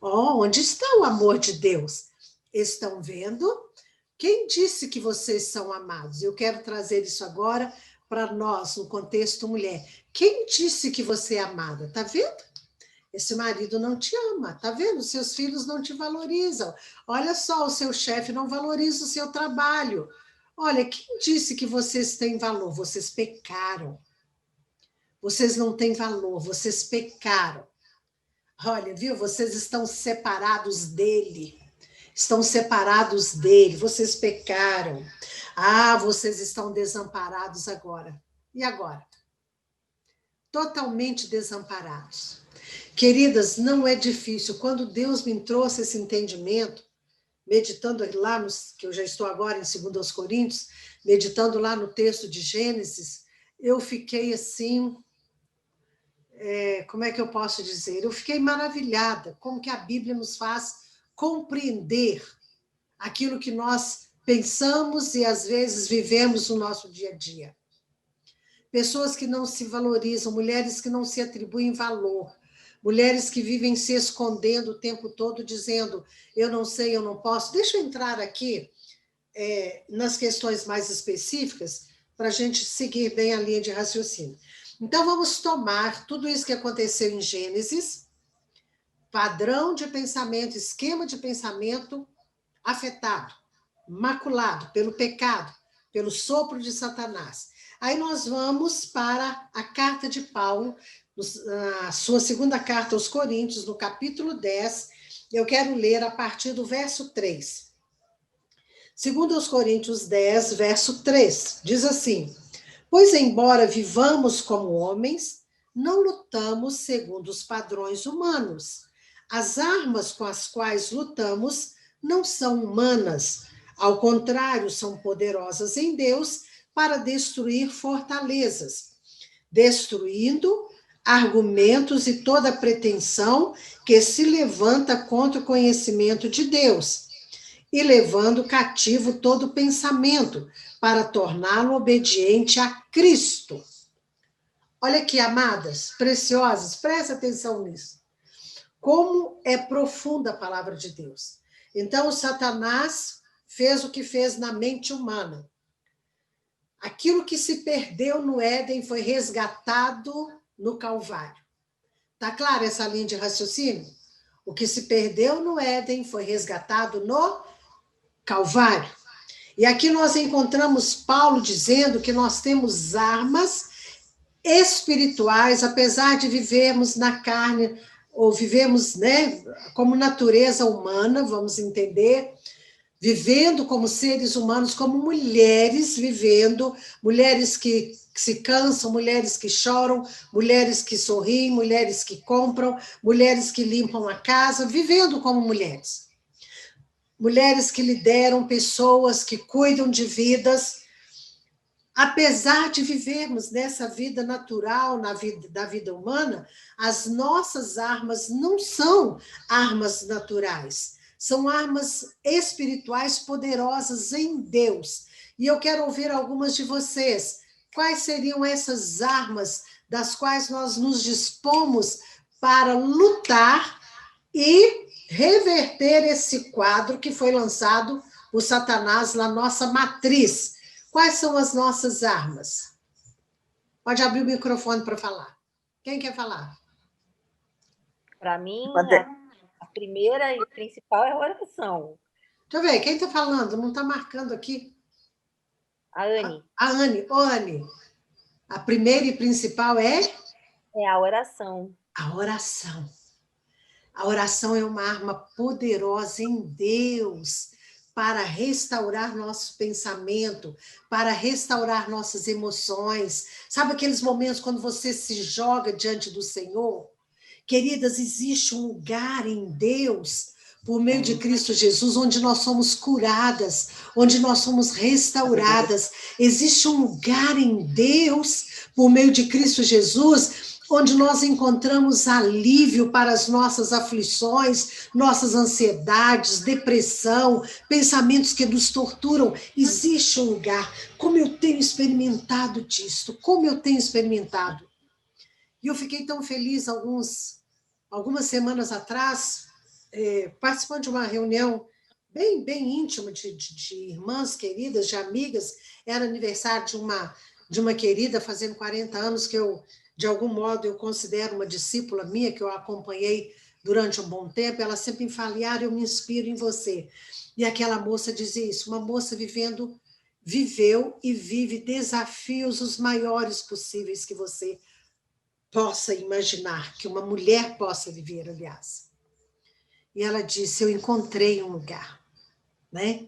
Onde está o amor de Deus? Estão vendo? Quem disse que vocês são amados? Eu quero trazer isso agora para nós, no contexto mulher. Quem disse que você é amada? Está vendo? Esse marido não te ama, tá vendo? Seus filhos não te valorizam. Olha só, o seu chefe não valoriza o seu trabalho. Olha, quem disse que vocês têm valor? Vocês pecaram. Vocês não têm valor, vocês pecaram. Olha, viu? Vocês estão separados dele. Estão separados dele, vocês pecaram. Vocês estão desamparados agora. E agora? Totalmente desamparados. Queridas, não é difícil. Quando Deus me trouxe esse entendimento, meditando lá, que eu já estou agora em 2 Coríntios, meditando lá no texto de Gênesis, eu fiquei assim, como é que eu posso dizer? Eu fiquei maravilhada, como que a Bíblia nos faz compreender aquilo que nós pensamos e às vezes vivemos no nosso dia a dia. Pessoas que não se valorizam, mulheres que não se atribuem valor, mulheres que vivem se escondendo o tempo todo, dizendo, eu não sei, eu não posso. Deixa eu entrar aqui nas questões mais específicas, para a gente seguir bem a linha de raciocínio. Então, vamos tomar tudo isso que aconteceu em Gênesis, padrão de pensamento, esquema de pensamento afetado, maculado pelo pecado, pelo sopro de Satanás. Aí nós vamos para a carta de Paulo, a sua segunda carta aos Coríntios, no capítulo 10, eu quero ler a partir do verso 3. Segundo aos Coríntios 10, verso 3, diz assim, pois embora vivamos como homens, não lutamos segundo os padrões humanos. As armas com as quais lutamos não são humanas, ao contrário, são poderosas em Deus para destruir fortalezas, destruindo argumentos e toda pretensão que se levanta contra o conhecimento de Deus, e levando cativo todo pensamento para torná-lo obediente a Cristo. Olha aqui, amadas, preciosas, presta atenção nisso. Como é profunda a palavra de Deus. Então, o Satanás fez o que fez na mente humana. Aquilo que se perdeu no Éden foi resgatado no Calvário. Tá clara essa linha de raciocínio? O que se perdeu no Éden foi resgatado no Calvário. E aqui nós encontramos Paulo dizendo que nós temos armas espirituais, apesar de vivermos na carne, ou vivemos, né, como natureza humana, vamos entender, vivendo como seres humanos, como mulheres vivendo, mulheres que se cansam, mulheres que choram, mulheres que sorriem, mulheres que compram, mulheres que limpam a casa, vivendo como mulheres. Mulheres que lideram pessoas, que cuidam de vidas. Apesar de vivermos nessa vida natural, da vida humana, as nossas armas não são armas naturais, são armas espirituais poderosas em Deus. E eu quero ouvir algumas de vocês. Quais seriam essas armas das quais nós nos dispomos para lutar e reverter esse quadro que foi lançado por Satanás na nossa matriz? Quais são as nossas armas? Pode abrir o microfone para falar. Quem quer falar? Para mim, a primeira e principal é a oração. Deixa eu ver, quem está falando? Não está marcando aqui. A Anne. A Anne. Ô, Anne, a primeira e principal é? É a oração. A oração. A oração é uma arma poderosa em Deus para restaurar nosso pensamento, para restaurar nossas emoções. Sabe aqueles momentos quando você se joga diante do Senhor? Queridas, existe um lugar em Deus, por meio de Cristo Jesus, onde nós somos curadas, onde nós somos restauradas. Existe um lugar em Deus, por meio de Cristo Jesus, onde nós encontramos alívio para as nossas aflições, nossas ansiedades, depressão, pensamentos que nos torturam. Existe um lugar. Como eu tenho experimentado disso, como eu tenho experimentado. E eu fiquei tão feliz algumas semanas atrás, participando de uma reunião bem íntima de irmãs queridas, de amigas. Era aniversário de uma querida, fazendo 40 anos, que eu, de algum modo, eu considero uma discípula minha, que eu acompanhei durante um bom tempo. Ela sempre me fala, Yara, eu me inspiro em você. E aquela moça dizia isso, uma moça viveu e vive desafios os maiores possíveis que você possa imaginar, que uma mulher possa viver, aliás. E ela disse, eu encontrei um lugar, né?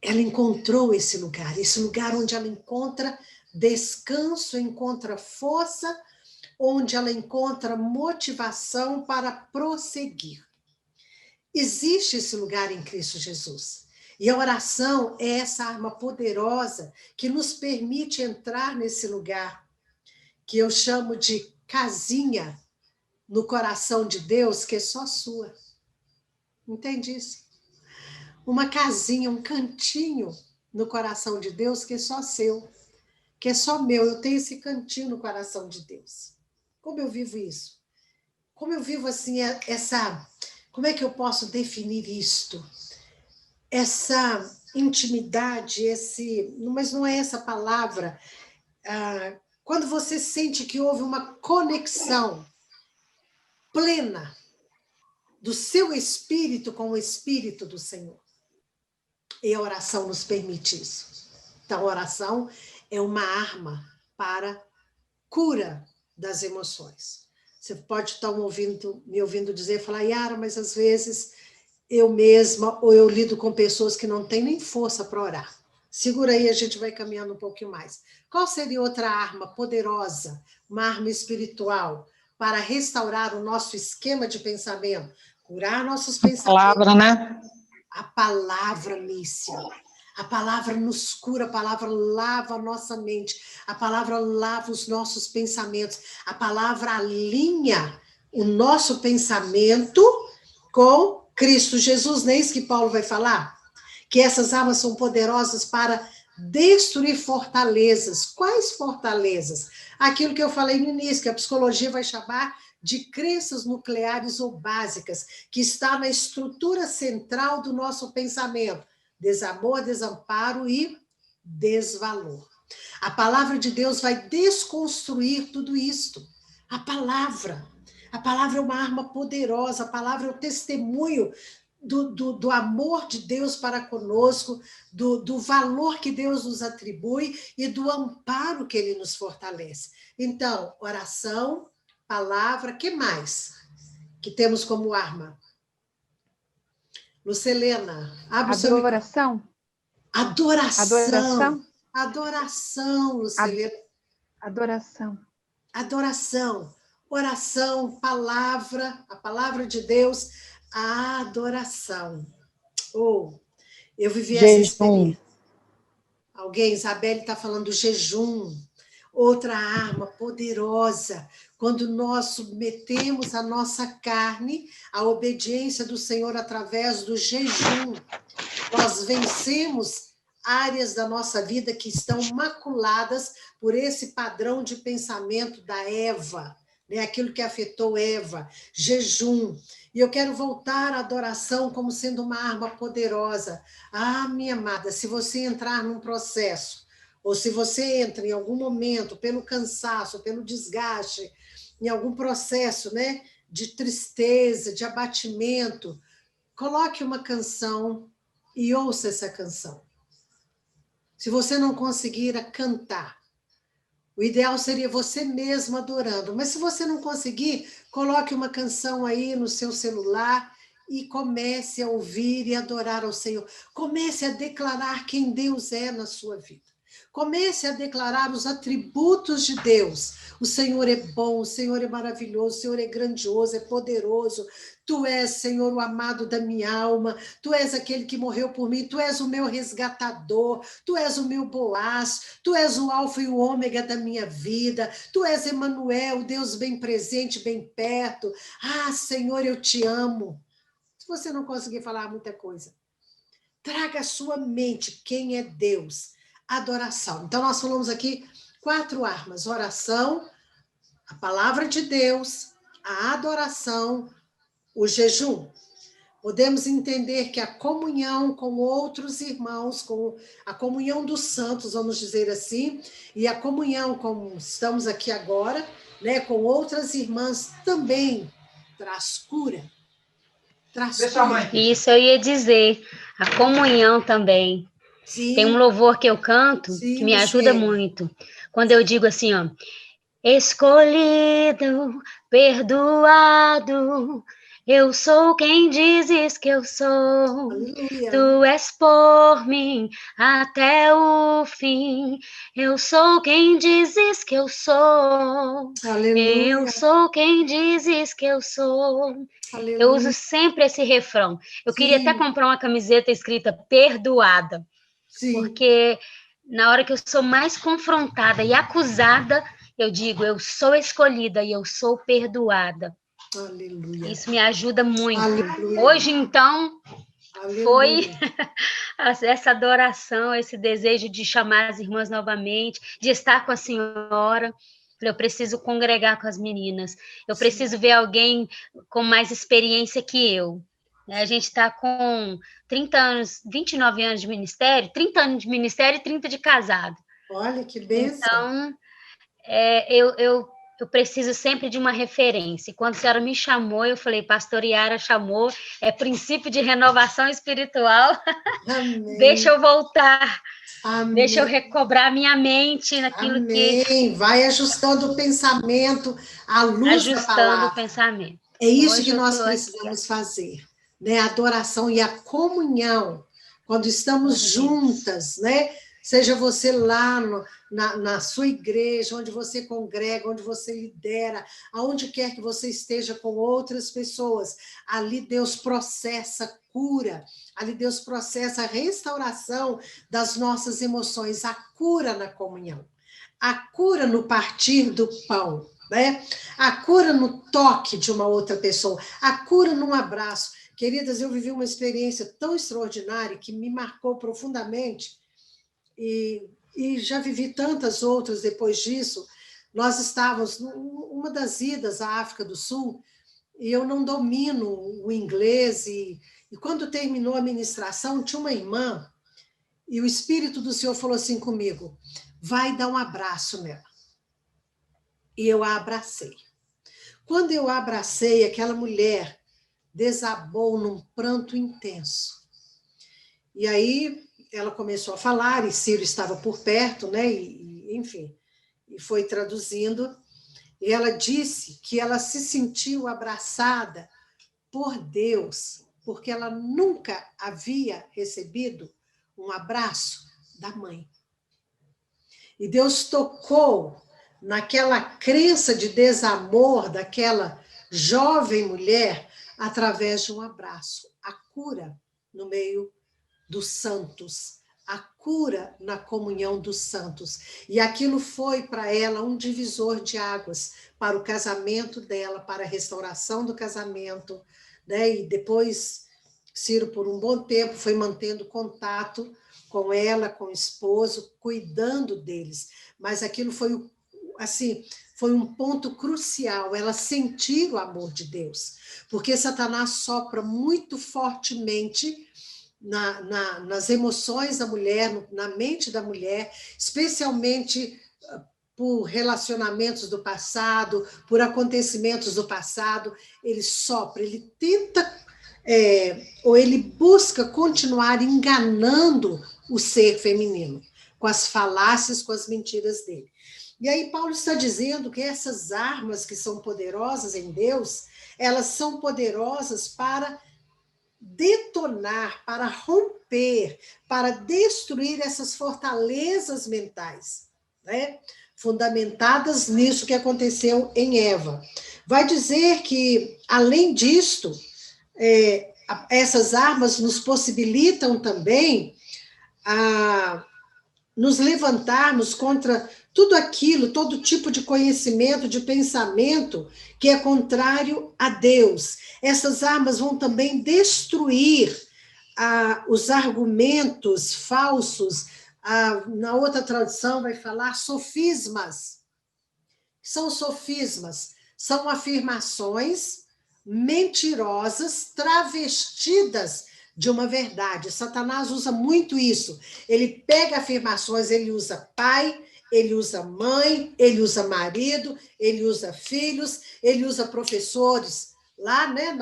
Ela encontrou esse lugar onde ela encontra descanso, encontra força, onde ela encontra motivação para prosseguir. existe esse lugar em Cristo Jesus. E a oração é essa arma poderosa que nos permite entrar nesse lugar, que eu chamo de casinha no coração de Deus, que é só sua. Entende isso? Uma casinha, um cantinho no coração de Deus que é só seu, que é só meu. Eu tenho esse cantinho no coração de Deus. Como eu vivo isso? Como eu vivo assim, como é que eu posso definir isto? Essa intimidade, mas não é essa palavra. Quando você sente que houve uma conexão plena do seu espírito com o Espírito do Senhor. E a oração nos permite isso. Então, a oração é uma arma para cura das emoções. Você pode estar me ouvindo dizer, falar, Yara, mas às vezes eu mesma ou eu lido com pessoas que não têm nem força para orar. Segura aí, a gente vai caminhando um pouquinho mais. Qual seria outra arma poderosa, uma arma espiritual, para restaurar o nosso esquema de pensamento, curar nossos pensamentos? A palavra, né? A palavra, Lícia. A palavra nos cura, a palavra lava a nossa mente, a palavra lava os nossos pensamentos, a palavra alinha o nosso pensamento com Cristo Jesus. Não é isso que Paulo vai falar? Que essas armas são poderosas para destruir fortalezas. Quais fortalezas? Aquilo que eu falei no início, que a psicologia vai chamar de crenças nucleares ou básicas, que está na estrutura central do nosso pensamento. Desamor, desamparo e desvalor. A palavra de Deus vai desconstruir tudo isto. A palavra é uma arma poderosa, a palavra é o testemunho do amor de Deus para conosco, do valor que Deus nos atribui e do amparo que Ele nos fortalece. Então, oração, palavra, que mais que temos como arma? Lucelena, abre o seu microfone. Adoração. Adoração, Lucelena. Adoração. Oração, palavra, a palavra de Deus, a adoração. Eu vivi essa experiência. Isabelle está falando jejum. Outra arma poderosa, quando nós submetemos a nossa carne à obediência do Senhor através do jejum, nós vencemos áreas da nossa vida que estão maculadas por esse padrão de pensamento da Eva, né? Aquilo que afetou Eva, jejum. E eu quero voltar à adoração como sendo uma arma poderosa. Minha amada, se você entrar num processo, ou se você entra em algum momento, pelo cansaço, pelo desgaste, em algum processo, né, de tristeza, de abatimento, coloque uma canção e ouça essa canção. Se você não conseguir cantar, o ideal seria você mesmo adorando. Mas se você não conseguir, coloque uma canção aí no seu celular e comece a ouvir e adorar ao Senhor. Comece a declarar quem Deus é na sua vida. Comece a declarar os atributos de Deus. O Senhor é bom, o Senhor é maravilhoso, o Senhor é grandioso, é poderoso. Tu és, Senhor, o amado da minha alma. Tu és aquele que morreu por mim. Tu és o meu resgatador. Tu és o meu Boaz. Tu és o alfa e o ômega da minha vida. Tu és Emanuel, Deus bem presente, bem perto. Senhor, eu te amo. Se você não conseguir falar muita coisa, traga à sua mente quem é Deus. Adoração. Então, nós falamos aqui 4 armas: oração, a palavra de Deus, a adoração, o jejum. Podemos entender que a comunhão com outros irmãos, com a comunhão dos santos, vamos dizer assim, e a comunhão, como estamos aqui agora, né, com outras irmãs, também traz cura. Isso eu ia dizer, a comunhão também. Sim. Tem um louvor que eu canto, Sim, que me ajuda muito. Quando eu digo assim, escolhido, perdoado, Eu sou quem dizes que eu sou. Aleluia. Tu és por mim até o fim. Eu sou quem dizes que eu sou. Aleluia. Eu sou quem dizes que eu sou. Aleluia. Eu uso sempre esse refrão. Eu queria até comprar uma camiseta escrita perdoada. Sim. Porque na hora que eu sou mais confrontada e acusada, eu digo, eu sou escolhida e eu sou perdoada. Aleluia. Isso me ajuda muito. Aleluia. Hoje, então, Aleluia. foi essa adoração, esse desejo de chamar as irmãs novamente, de estar com a senhora. Eu preciso congregar com as meninas. Eu preciso ver alguém com mais experiência que eu. A gente está com 30 anos, 29 anos de ministério, 30 anos de ministério e 30 de casado. Olha que bênção. Então, eu preciso sempre de uma referência. E quando a senhora me chamou, eu falei, pastor Yara chamou, é princípio de renovação espiritual. Amém. Deixa eu voltar. Amém. Deixa eu recobrar minha mente naquilo Amém. que... Vai ajustando o pensamento à luz da palavra. Ajustando o pensamento. É isso Hoje que nós precisamos fazer, né? A adoração e a comunhão, quando estamos juntas, né? Seja você lá na sua igreja, onde você congrega, onde você lidera, aonde quer que você esteja com outras pessoas, ali Deus processa cura, ali Deus processa a restauração das nossas emoções, a cura na comunhão, a cura no partir do pão, né? A cura no toque de uma outra pessoa, a cura num abraço. Queridas, eu vivi uma experiência tão extraordinária que me marcou profundamente, e já vivi tantas outras depois disso. Nós estávamos numa das idas à África do Sul, e eu não domino o inglês, e quando terminou a ministração, tinha uma irmã, e o Espírito do Senhor falou assim comigo, vai dar um abraço nela. E eu a abracei. Quando eu a abracei, aquela mulher desabou num pranto intenso. E aí ela começou a falar, e Ciro estava por perto, né? Enfim, e foi traduzindo. E ela disse que ela se sentiu abraçada por Deus, porque ela nunca havia recebido um abraço da mãe. E Deus tocou naquela crença de desamor daquela jovem mulher através de um abraço. A cura no meio dos santos, a cura na comunhão dos santos. E aquilo foi para ela um divisor de águas para o casamento dela, para a restauração do casamento, né? E depois, Ciro, por um bom tempo, foi mantendo contato com ela, com o esposo, cuidando deles. Mas aquilo foi, assim, foi um ponto crucial, ela sentir o amor de Deus, porque Satanás sopra muito fortemente nas emoções da mulher, na mente da mulher, especialmente por relacionamentos do passado, por acontecimentos do passado. Ele sopra, ele tenta, ou ele busca continuar enganando o ser feminino, com as falácias, com as mentiras dele. E aí Paulo está dizendo que essas armas que são poderosas em Deus, elas são poderosas para detonar, para romper, para destruir essas fortalezas mentais, né? Fundamentadas nisso que aconteceu em Eva. Vai dizer que, além disto, essas armas nos possibilitam também a nos levantarmos contra tudo aquilo, todo tipo de conhecimento, de pensamento que é contrário a Deus. Essas armas vão também destruir os argumentos falsos. Na outra tradução vai falar sofismas. São sofismas, são afirmações mentirosas, travestidas de uma verdade. Satanás usa muito isso. Ele pega afirmações, ele usa pai, ele usa mãe, ele usa marido, ele usa filhos, ele usa professores lá, né,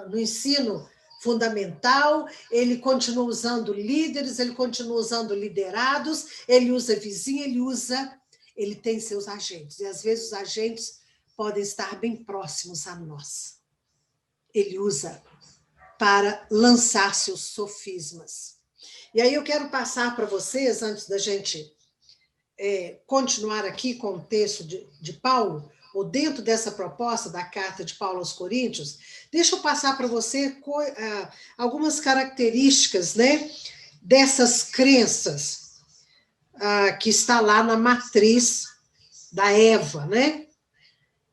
no ensino fundamental, ele continua usando líderes, ele continua usando liderados, ele usa vizinho, ele tem seus agentes. E às vezes os agentes podem estar bem próximos a nós. ele usa para lançar seus sofismas. E aí eu quero passar para vocês, antes da gente continuar aqui com o texto de Paulo, ou dentro dessa proposta da carta de Paulo aos Coríntios, deixa eu passar para você algumas características, né, dessas crenças que está lá na matriz da Eva, né?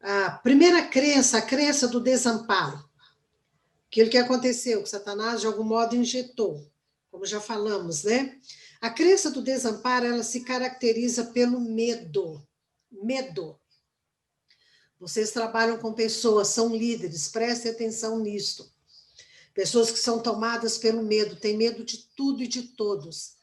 A primeira crença, a crença do desamparo. Aquilo que aconteceu, que Satanás, de algum modo, injetou, como já falamos, né? A crença do desamparo, ela se caracteriza pelo medo. Medo. Vocês trabalham com pessoas, são líderes, prestem atenção nisto. Pessoas que são tomadas pelo medo, têm medo de tudo e de todos.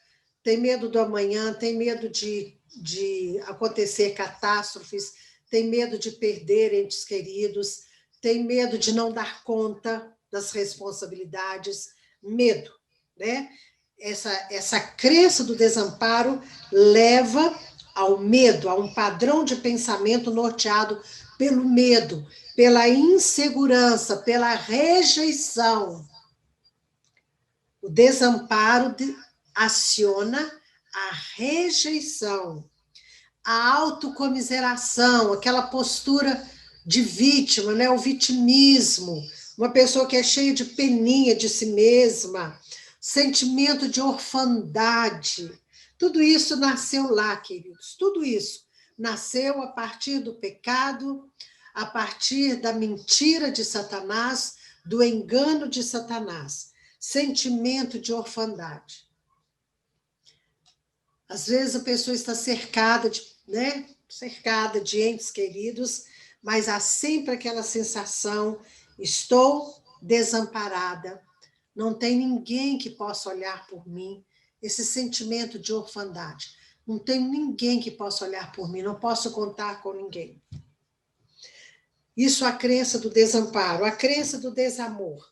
Tem medo do amanhã, tem medo de acontecer catástrofes, tem medo de perder entes queridos, tem medo de não dar conta das responsabilidades, medo, né? Essa crença do desamparo leva ao medo, a um padrão de pensamento norteado pelo medo, pela insegurança, pela rejeição. O desamparo aciona a rejeição, a autocomiseração, aquela postura de vítima, né? O vitimismo, uma pessoa que é cheia de peninha de si mesma, sentimento de orfandade. Tudo isso nasceu lá, queridos, tudo isso nasceu a partir do pecado, a partir da mentira de Satanás, do engano de Satanás. Sentimento de orfandade. Às vezes a pessoa está cercada de entes queridos, mas há sempre aquela sensação: estou desamparada, não tem ninguém que possa olhar por mim. Esse sentimento de orfandade. Não tem ninguém que possa olhar por mim, não posso contar com ninguém. Isso é a crença do desamparo. A crença do desamor,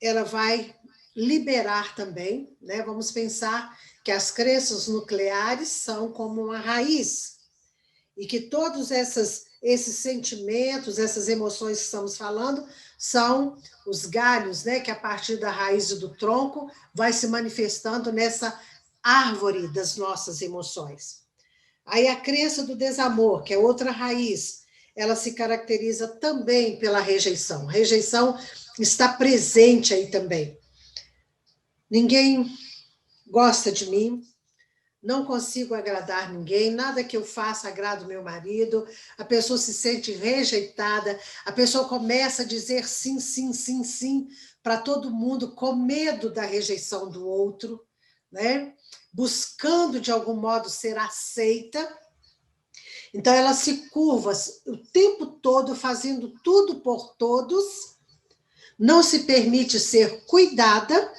ela vai liberar também, né? Vamos pensar que as crenças nucleares são como uma raiz, e que todos esses sentimentos, essas emoções que estamos falando, são os galhos, né? Que a partir da raiz e do tronco vai se manifestando nessa árvore das nossas emoções. Aí a crença do desamor, que é outra raiz, ela se caracteriza também pela rejeição. Rejeição está presente aí também. Ninguém gosta de mim, não consigo agradar ninguém, nada que eu faça agrada o meu marido, a pessoa se sente rejeitada, a pessoa começa a dizer sim, sim, sim, sim para todo mundo, com medo da rejeição do outro, né? Buscando de algum modo ser aceita. Então ela se curva o tempo todo, fazendo tudo por todos, não se permite ser cuidada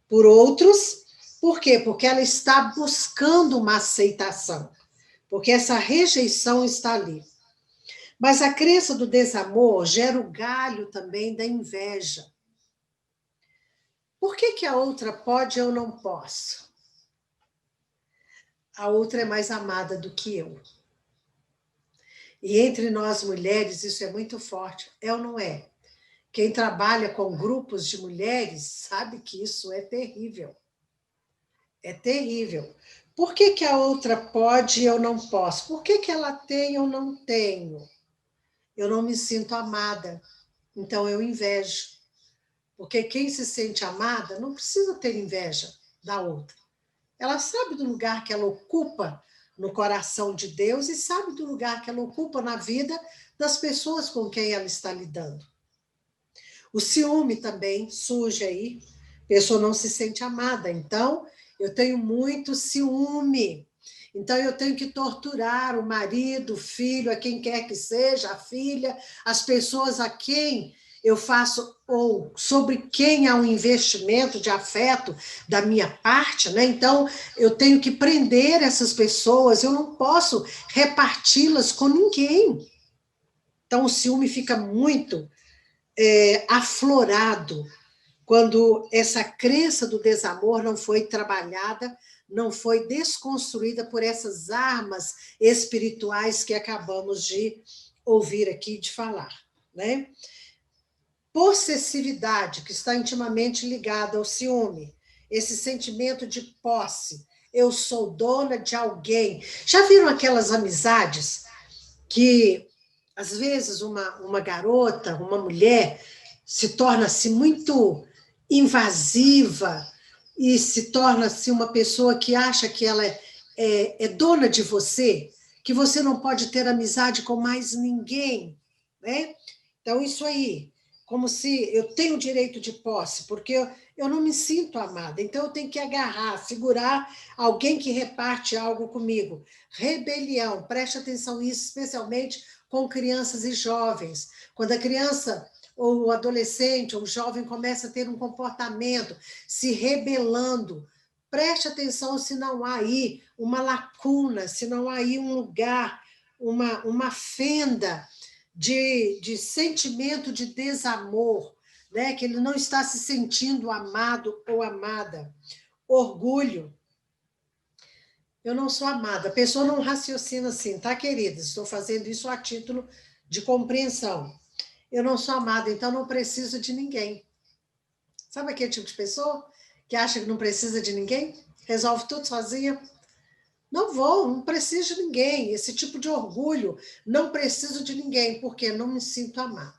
por outros. Por quê? Porque ela está buscando uma aceitação, porque essa rejeição está ali. Mas a crença do desamor gera o galho também da inveja. Por que a outra pode e eu não posso? A outra é mais amada do que eu. E entre nós mulheres isso é muito forte, é ou não é? Quem trabalha com grupos de mulheres sabe que isso é terrível. É terrível. Por que a outra pode e eu não posso? Por que ela tem e eu não tenho? Eu não me sinto amada, então eu invejo. Porque quem se sente amada não precisa ter inveja da outra. Ela sabe do lugar que ela ocupa no coração de Deus e sabe do lugar que ela ocupa na vida das pessoas com quem ela está lidando. O ciúme também surge aí, a pessoa não se sente amada, então eu tenho muito ciúme, então eu tenho que torturar o marido, o filho, a quem quer que seja, a filha, as pessoas a quem eu faço, ou sobre quem há um investimento de afeto da minha parte, né? Então eu tenho que prender essas pessoas, eu não posso reparti-las com ninguém. Então o ciúme fica muito aflorado quando essa crença do desamor não foi trabalhada, não foi desconstruída por essas armas espirituais que acabamos de ouvir aqui, de falar, né? possessividade, que está intimamente ligada ao ciúme, esse sentimento de posse. Eu sou dona de alguém. Já viram aquelas amizades que, às vezes, uma garota, uma mulher, se torna-se muito invasiva e se torna-se uma pessoa que acha que ela é dona de você, que você não pode ter amizade com mais ninguém, né? Então, isso aí, como se eu tenho direito de posse, porque eu não me sinto amada, então eu tenho que agarrar, segurar alguém que reparte algo comigo. Rebelião, preste atenção nisso, especialmente com crianças e jovens. Quando a criança ou o adolescente ou o jovem começa a ter um comportamento, se rebelando, preste atenção se não há aí uma lacuna, se não há aí um lugar, uma fenda de sentimento de desamor, né? Que ele não está se sentindo amado ou amada. Orgulho. Eu não sou amada. A pessoa não raciocina assim, tá, querida? Estou fazendo isso a título de compreensão. Eu não sou amada, então não preciso de ninguém. Sabe aquele tipo de pessoa que acha que não precisa de ninguém? Resolve tudo sozinha? Não preciso de ninguém. Esse tipo de orgulho, não preciso de ninguém, porque não me sinto amada.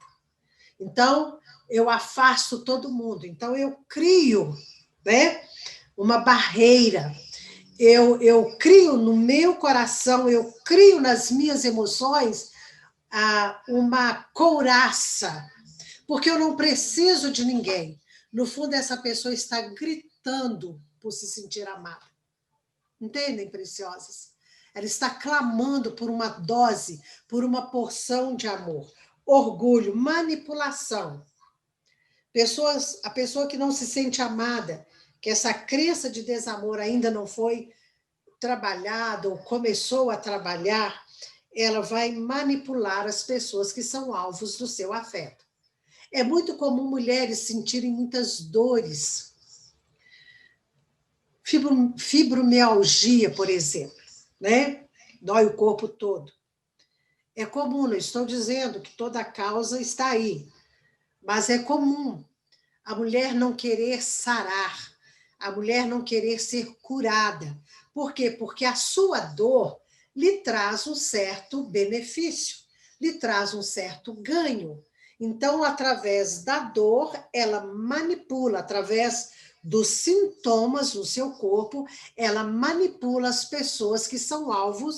Então, eu afasto todo mundo. Então, eu crio, né, uma barreira. Eu crio no meu coração, eu crio nas minhas emoções uma couraça, porque eu não preciso de ninguém. No fundo, essa pessoa está gritando por se sentir amada. Entendem, preciosas? Ela está clamando por uma dose, por uma porção de amor. Orgulho, manipulação. A pessoa que não se sente amada, que essa crença de desamor ainda não foi trabalhada ou começou a trabalhar, ela vai manipular as pessoas que são alvos do seu afeto. É muito comum mulheres sentirem muitas dores. Fibromialgia, por exemplo, né? Dói o corpo todo. É comum, não estou dizendo que toda a causa está aí, mas é comum a mulher não querer sarar, a mulher não querer ser curada. Por quê? Porque a sua dor lhe traz um certo benefício, lhe traz um certo ganho. Então, através da dor, ela manipula, através dos sintomas no seu corpo, ela manipula as pessoas que são alvo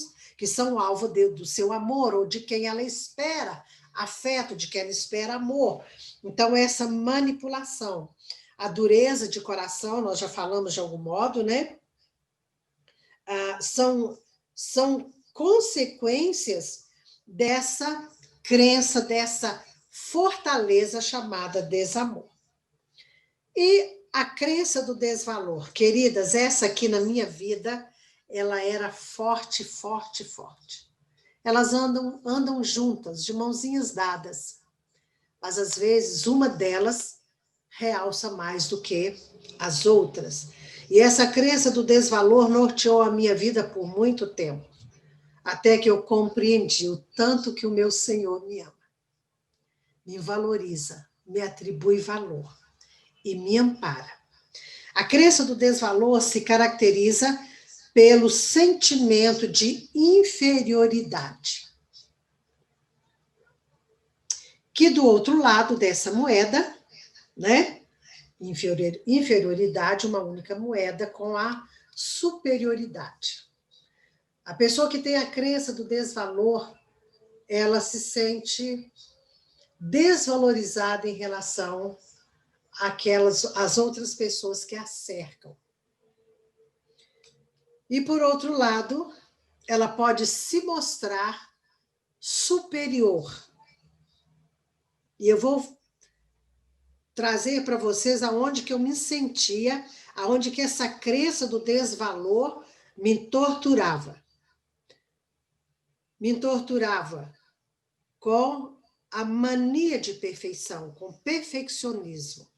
do seu amor, ou de quem ela espera afeto, de quem ela espera amor. Então, essa manipulação. A dureza de coração, nós já falamos de algum modo, né? São consequências dessa crença, dessa fortaleza chamada desamor. E a crença do desvalor. Queridas, essa aqui na minha vida, ela era forte, forte, forte. Elas andam juntas, de mãozinhas dadas. Mas, às vezes, uma delas realça mais do que as outras. E essa crença do desvalor norteou a minha vida por muito tempo, até que eu compreendi o tanto que o meu Senhor me ama, me valoriza, me atribui valor e me ampara. A crença do desvalor se caracteriza pelo sentimento de inferioridade, que do outro lado dessa moeda, né? Inferioridade, uma única moeda com a superioridade. A pessoa que tem a crença do desvalor, ela se sente desvalorizada em relação às outras pessoas que a cercam. E, por outro lado, ela pode se mostrar superior. E eu vou trazer para vocês aonde que eu me sentia, aonde que essa crença do desvalor me torturava. Me torturava com a mania de perfeição, com perfeccionismo.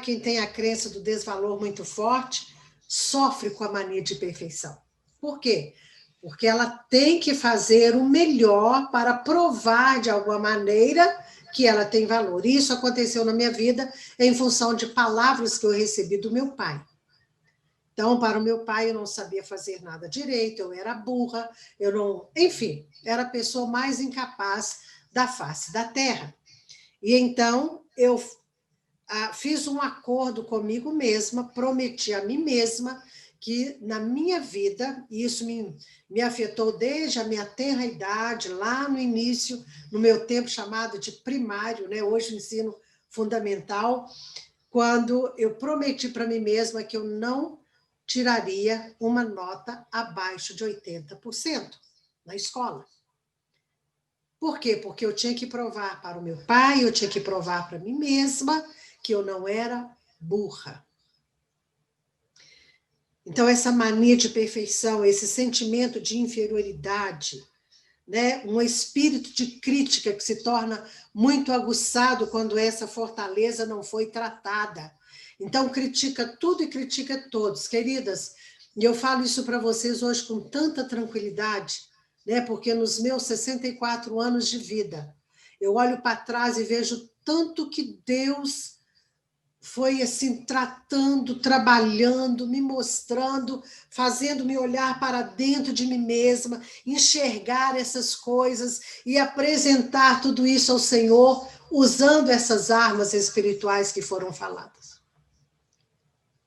Quem tem a crença do desvalor muito forte sofre com a mania de perfeição. Por quê? Porque ela tem que fazer o melhor para provar, de alguma maneira, que ela tem valor. E isso aconteceu na minha vida em função de palavras que eu recebi do meu pai. Então, para o meu pai, eu não sabia fazer nada direito, eu era burra, eu não... Enfim, era a pessoa mais incapaz da face da terra. E então, eu fiz um acordo comigo mesma, prometi a mim mesma que na minha vida, e isso me afetou desde a minha tenra idade, lá no início, no meu tempo chamado de primário, né? Hoje ensino fundamental, quando eu prometi para mim mesma que eu não tiraria uma nota abaixo de 80% na escola. Por quê? Porque eu tinha que provar para o meu pai, eu tinha que provar para mim mesma que eu não era burra. Então, essa mania de perfeição, esse sentimento de inferioridade, né? Um espírito de crítica que se torna muito aguçado quando essa fortaleza não foi tratada. Então, critica tudo e critica todos. Queridas, e eu falo isso para vocês hoje com tanta tranquilidade, né? Porque nos meus 64 anos de vida, eu olho para trás e vejo tanto que Deus foi assim, tratando, trabalhando, me mostrando, fazendo-me olhar para dentro de mim mesma, enxergar essas coisas e apresentar tudo isso ao Senhor, usando essas armas espirituais que foram faladas.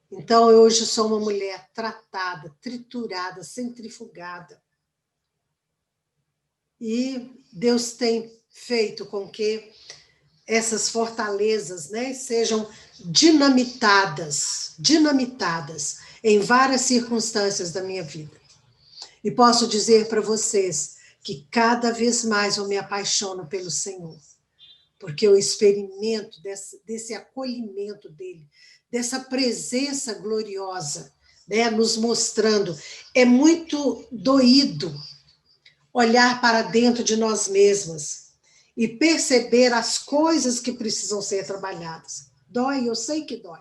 Então, eu hoje sou uma mulher tratada, triturada, centrifugada. E Deus tem feito com que essas fortalezas, né, sejam dinamitadas em várias circunstâncias da minha vida. E posso dizer para vocês que cada vez mais eu me apaixono pelo Senhor, porque eu experimento desse acolhimento dele, dessa presença gloriosa, né, nos mostrando. É muito doído olhar para dentro de nós mesmas e perceber as coisas que precisam ser trabalhadas. Dói, eu sei que dói,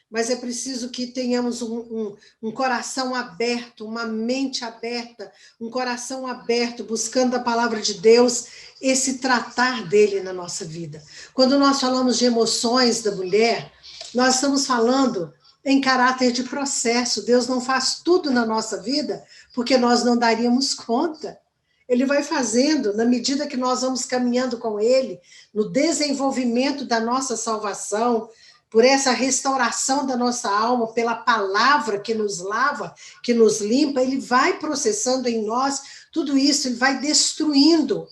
mas é preciso que tenhamos um coração aberto, uma mente aberta, um coração aberto, buscando a palavra de Deus, esse tratar dele na nossa vida. Quando nós falamos de emoções da mulher, nós estamos falando em caráter de processo. Deus não faz tudo na nossa vida porque nós não daríamos conta. Ele vai fazendo, na medida que nós vamos caminhando com ele, no desenvolvimento da nossa salvação, por essa restauração da nossa alma, pela palavra que nos lava, que nos limpa, ele vai processando em nós tudo isso, ele vai destruindo,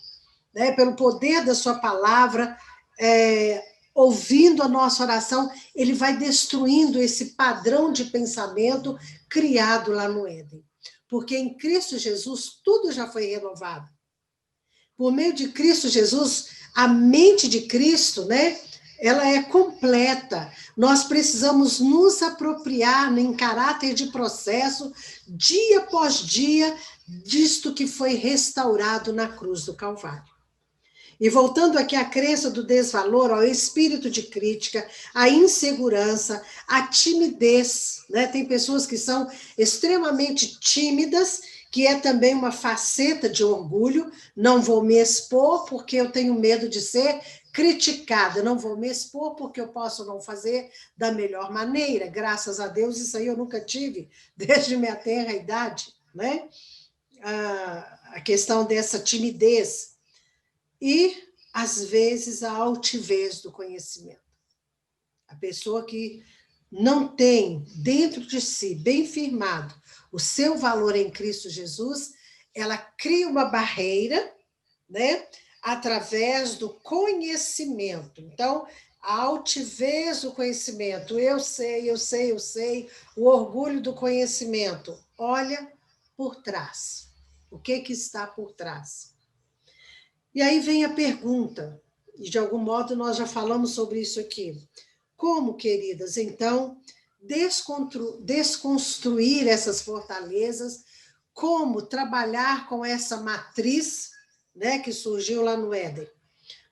né, pelo poder da sua palavra, ouvindo a nossa oração, ele vai destruindo esse padrão de pensamento criado lá no Éden. Porque em Cristo Jesus tudo já foi renovado. Por meio de Cristo Jesus, a mente de Cristo, né, ela é completa. Nós precisamos nos apropriar em caráter de processo, dia após dia, disto que foi restaurado na cruz do Calvário. E voltando aqui à crença do desvalor, ao espírito de crítica, à insegurança, à timidez, né? Tem pessoas que são extremamente tímidas, que é também uma faceta de orgulho. Não vou me expor porque eu tenho medo de ser criticada, não vou me expor porque eu posso não fazer da melhor maneira. Graças a Deus, isso aí eu nunca tive, desde minha tenra idade, né? A questão dessa timidez. E, às vezes, a altivez do conhecimento. A pessoa que não tem dentro de si, bem firmado, o seu valor em Cristo Jesus, ela cria uma barreira, né, através do conhecimento. Então, a altivez do conhecimento, eu sei, o orgulho do conhecimento. Olha por trás. O que está por trás? E aí vem a pergunta, e de algum modo nós já falamos sobre isso aqui. Como, queridas, então, desconstruir essas fortalezas, como trabalhar com essa matriz, né, que surgiu lá no Éden?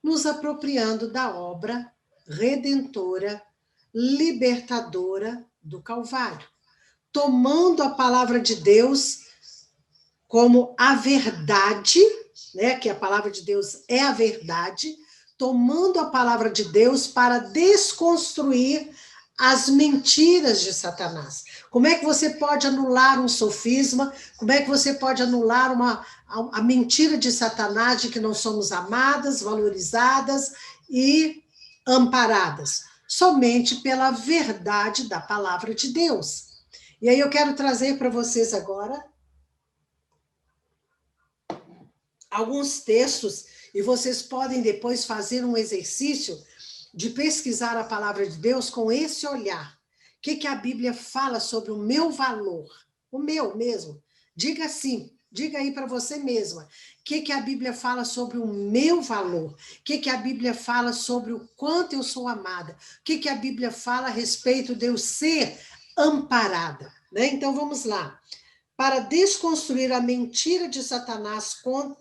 Nos apropriando da obra redentora, libertadora do Calvário. Tomando a palavra de Deus como a verdade, né, que a palavra de Deus é a verdade, tomando a palavra de Deus para desconstruir as mentiras de Satanás. Como é que você pode anular um sofisma? Como é que você pode anular a mentira de Satanás de que não somos amadas, valorizadas e amparadas? Somente pela verdade da palavra de Deus. E aí eu quero trazer para vocês agora alguns textos, e vocês podem depois fazer um exercício de pesquisar a palavra de Deus com esse olhar. O que a Bíblia fala sobre o meu valor? O meu mesmo. Diga assim, diga aí para você mesma. O que a Bíblia fala sobre o meu valor? O que a Bíblia fala sobre o quanto eu sou amada? O que a Bíblia fala a respeito de eu ser amparada? Né? Então, vamos lá. Para desconstruir a mentira de Satanás com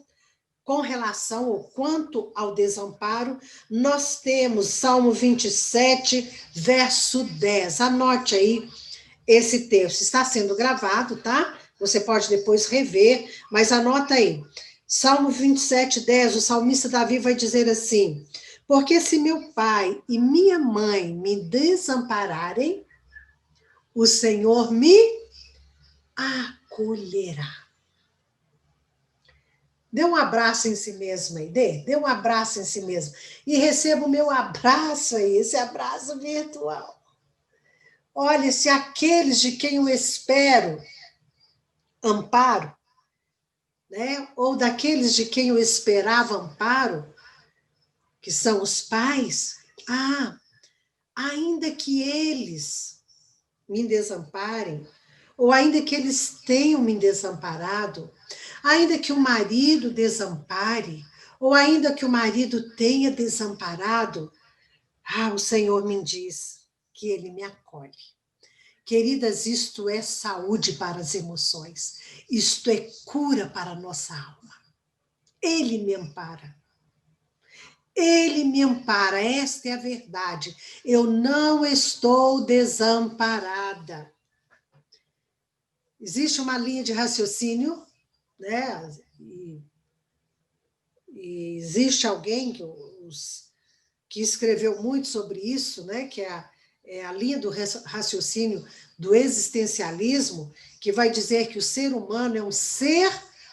relação ou quanto ao desamparo, nós temos Salmo 27, verso 10. Anote aí esse texto. Está sendo gravado, tá? Você pode depois rever, mas anota aí. Salmo 27, 10, o salmista Davi vai dizer assim: porque se meu pai e minha mãe me desampararem, o Senhor me acolherá. Dê um abraço em si mesma aí, dê um abraço em si mesma. E receba o meu abraço aí, esse abraço virtual. Olha, se aqueles de quem eu espero amparo, né? Ou daqueles de quem eu esperava amparo, que são os pais, ainda que eles me desamparem, ou ainda que eles tenham me desamparado, ainda que o marido desampare, ou ainda que o marido tenha desamparado, o Senhor me diz que Ele me acolhe. Queridas, isto é saúde para as emoções, isto é cura para a nossa alma. Ele me ampara. Ele me ampara, esta é a verdade. Eu não estou desamparada. Existe uma linha de raciocínio, né? E existe alguém que escreveu muito sobre isso, né? Que é a linha do raciocínio do existencialismo, que vai dizer que o ser humano é um ser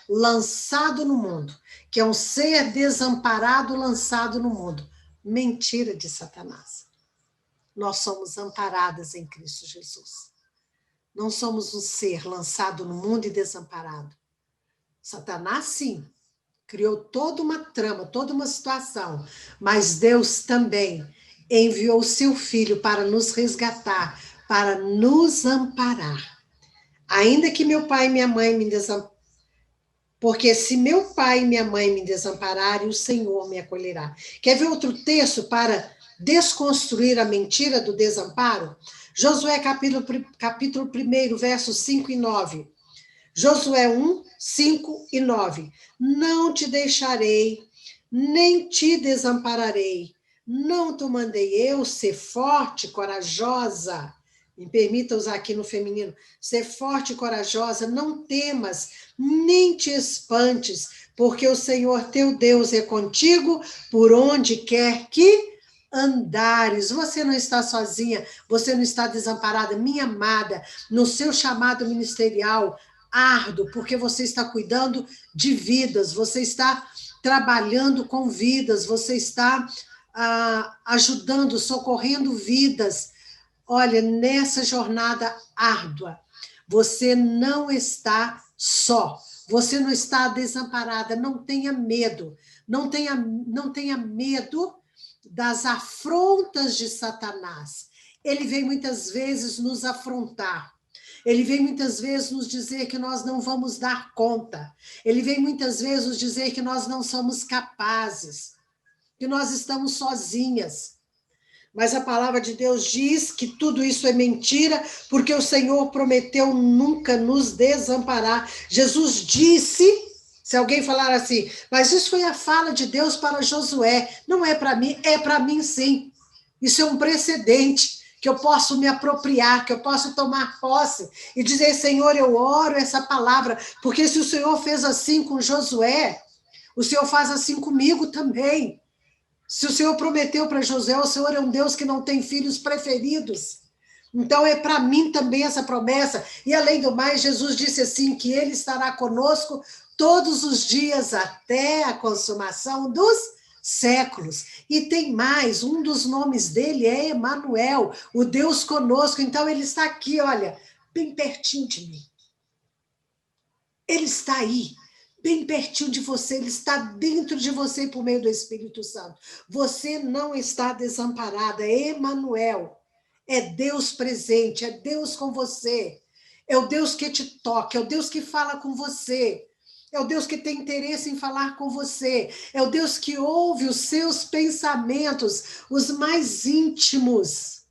lançado no mundo, que é um ser desamparado lançado no mundo. Mentira de Satanás. Nós somos amparadas em Cristo Jesus. Não somos um ser lançado no mundo e desamparado. Satanás, sim, criou toda uma trama, toda uma situação, mas Deus também enviou o seu Filho para nos resgatar, para nos amparar. Ainda que meu pai e minha mãe me desamparem, porque se meu pai e minha mãe me desampararem, o Senhor me acolherá. Quer ver outro texto para desconstruir a mentira do desamparo? Josué capítulo 1, versos 5 e 9. Josué 1, 5 e 9. Não te deixarei, nem te desampararei. Não te mandei eu ser forte, corajosa. Me permita usar aqui no feminino. Ser forte e corajosa, não temas, nem te espantes, porque o Senhor teu Deus é contigo por onde quer que andares. Você não está sozinha, você não está desamparada, minha amada, no seu chamado ministerial árduo, porque você está cuidando de vidas, você está trabalhando com vidas, você está ajudando, socorrendo vidas. Olha, nessa jornada árdua, você não está só, você não está desamparada, não tenha medo, não tenha medo das afrontas de Satanás. Ele vem muitas vezes nos afrontar, ele vem muitas vezes nos dizer que nós não vamos dar conta, ele vem muitas vezes nos dizer que nós não somos capazes, que nós estamos sozinhas. Mas a palavra de Deus diz que tudo isso é mentira, porque o Senhor prometeu nunca nos desamparar. Jesus disse, se alguém falar assim, mas isso foi a fala de Deus para Josué, não é para mim, é para mim sim. Isso é um precedente que eu posso me apropriar, que eu posso tomar posse e dizer, Senhor, eu oro essa palavra, porque se o Senhor fez assim com Josué, o Senhor faz assim comigo também. Se o Senhor prometeu para Josué, o Senhor é um Deus que não tem filhos preferidos. Então, é para mim também essa promessa. E, além do mais, Jesus disse assim, que ele estará conosco todos os dias até a consumação dos séculos. E tem mais, um dos nomes dele é Emanuel, o Deus conosco. Então, ele está aqui, olha, bem pertinho de mim. Ele está aí, bem pertinho de você, ele está dentro de você por meio do Espírito Santo. Você não está desamparada, é Emanuel. É Deus presente, é Deus com você. É o Deus que te toca, é o Deus que fala com você. É o Deus que tem interesse em falar com você. É o Deus que ouve os seus pensamentos, os mais íntimos.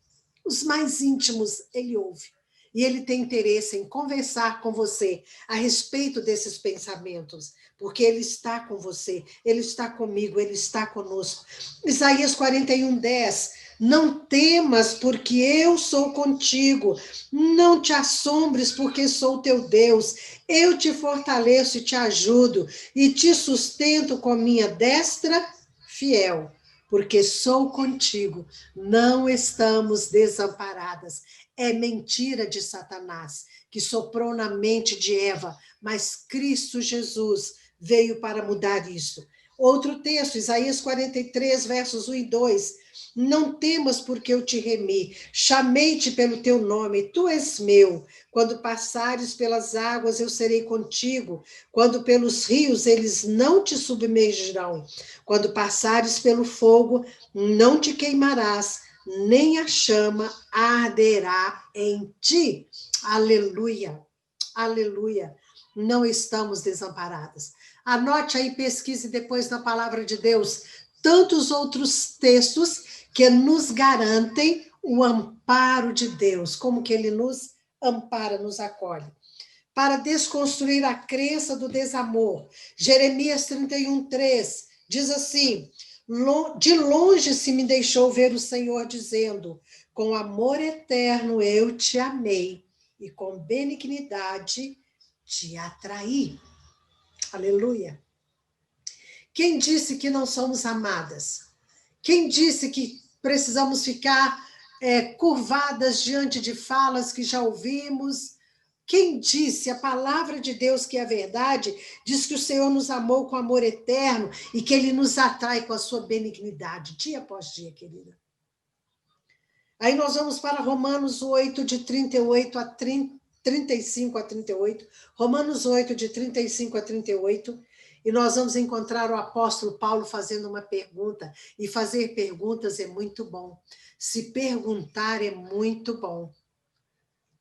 Os mais íntimos, ele ouve. E ele tem interesse em conversar com você a respeito desses pensamentos, porque ele está com você, ele está comigo, ele está conosco. Isaías 41:10. Não temas, porque eu sou contigo. Não te assombres, porque sou teu Deus. Eu te fortaleço e te ajudo, e te sustento com minha destra fiel, porque sou contigo. Não estamos desamparadas. É mentira de Satanás, que soprou na mente de Eva, mas Cristo Jesus veio para mudar isso. Outro texto, Isaías 43, versos 1 e 2. Não temas, porque eu te remi, chamei-te pelo teu nome, tu és meu. Quando passares pelas águas, eu serei contigo. Quando pelos rios, eles não te submergirão. Quando passares pelo fogo, não te queimarás, nem a chama arderá em ti. Aleluia, aleluia. Não estamos desamparadas. Anote aí, pesquise depois na palavra de Deus tantos outros textos que nos garantem o amparo de Deus, como que ele nos ampara, nos acolhe. Para desconstruir a crença do desamor, Jeremias 31:3 diz assim: de longe se me deixou ver o Senhor dizendo, com amor eterno eu te amei e com benignidade te atraí. Aleluia. Quem disse que não somos amadas? Quem disse que precisamos ficar curvadas diante de falas que já ouvimos? Quem disse? A palavra de Deus, que é a verdade, diz que o Senhor nos amou com amor eterno e que ele nos atrai com a sua benignidade, dia após dia, querida. Aí nós vamos para Romanos 8, de 35 a 38. Romanos 8, de 35 a 38. E nós vamos encontrar o apóstolo Paulo fazendo uma pergunta. E fazer perguntas é muito bom. Se perguntar é muito bom.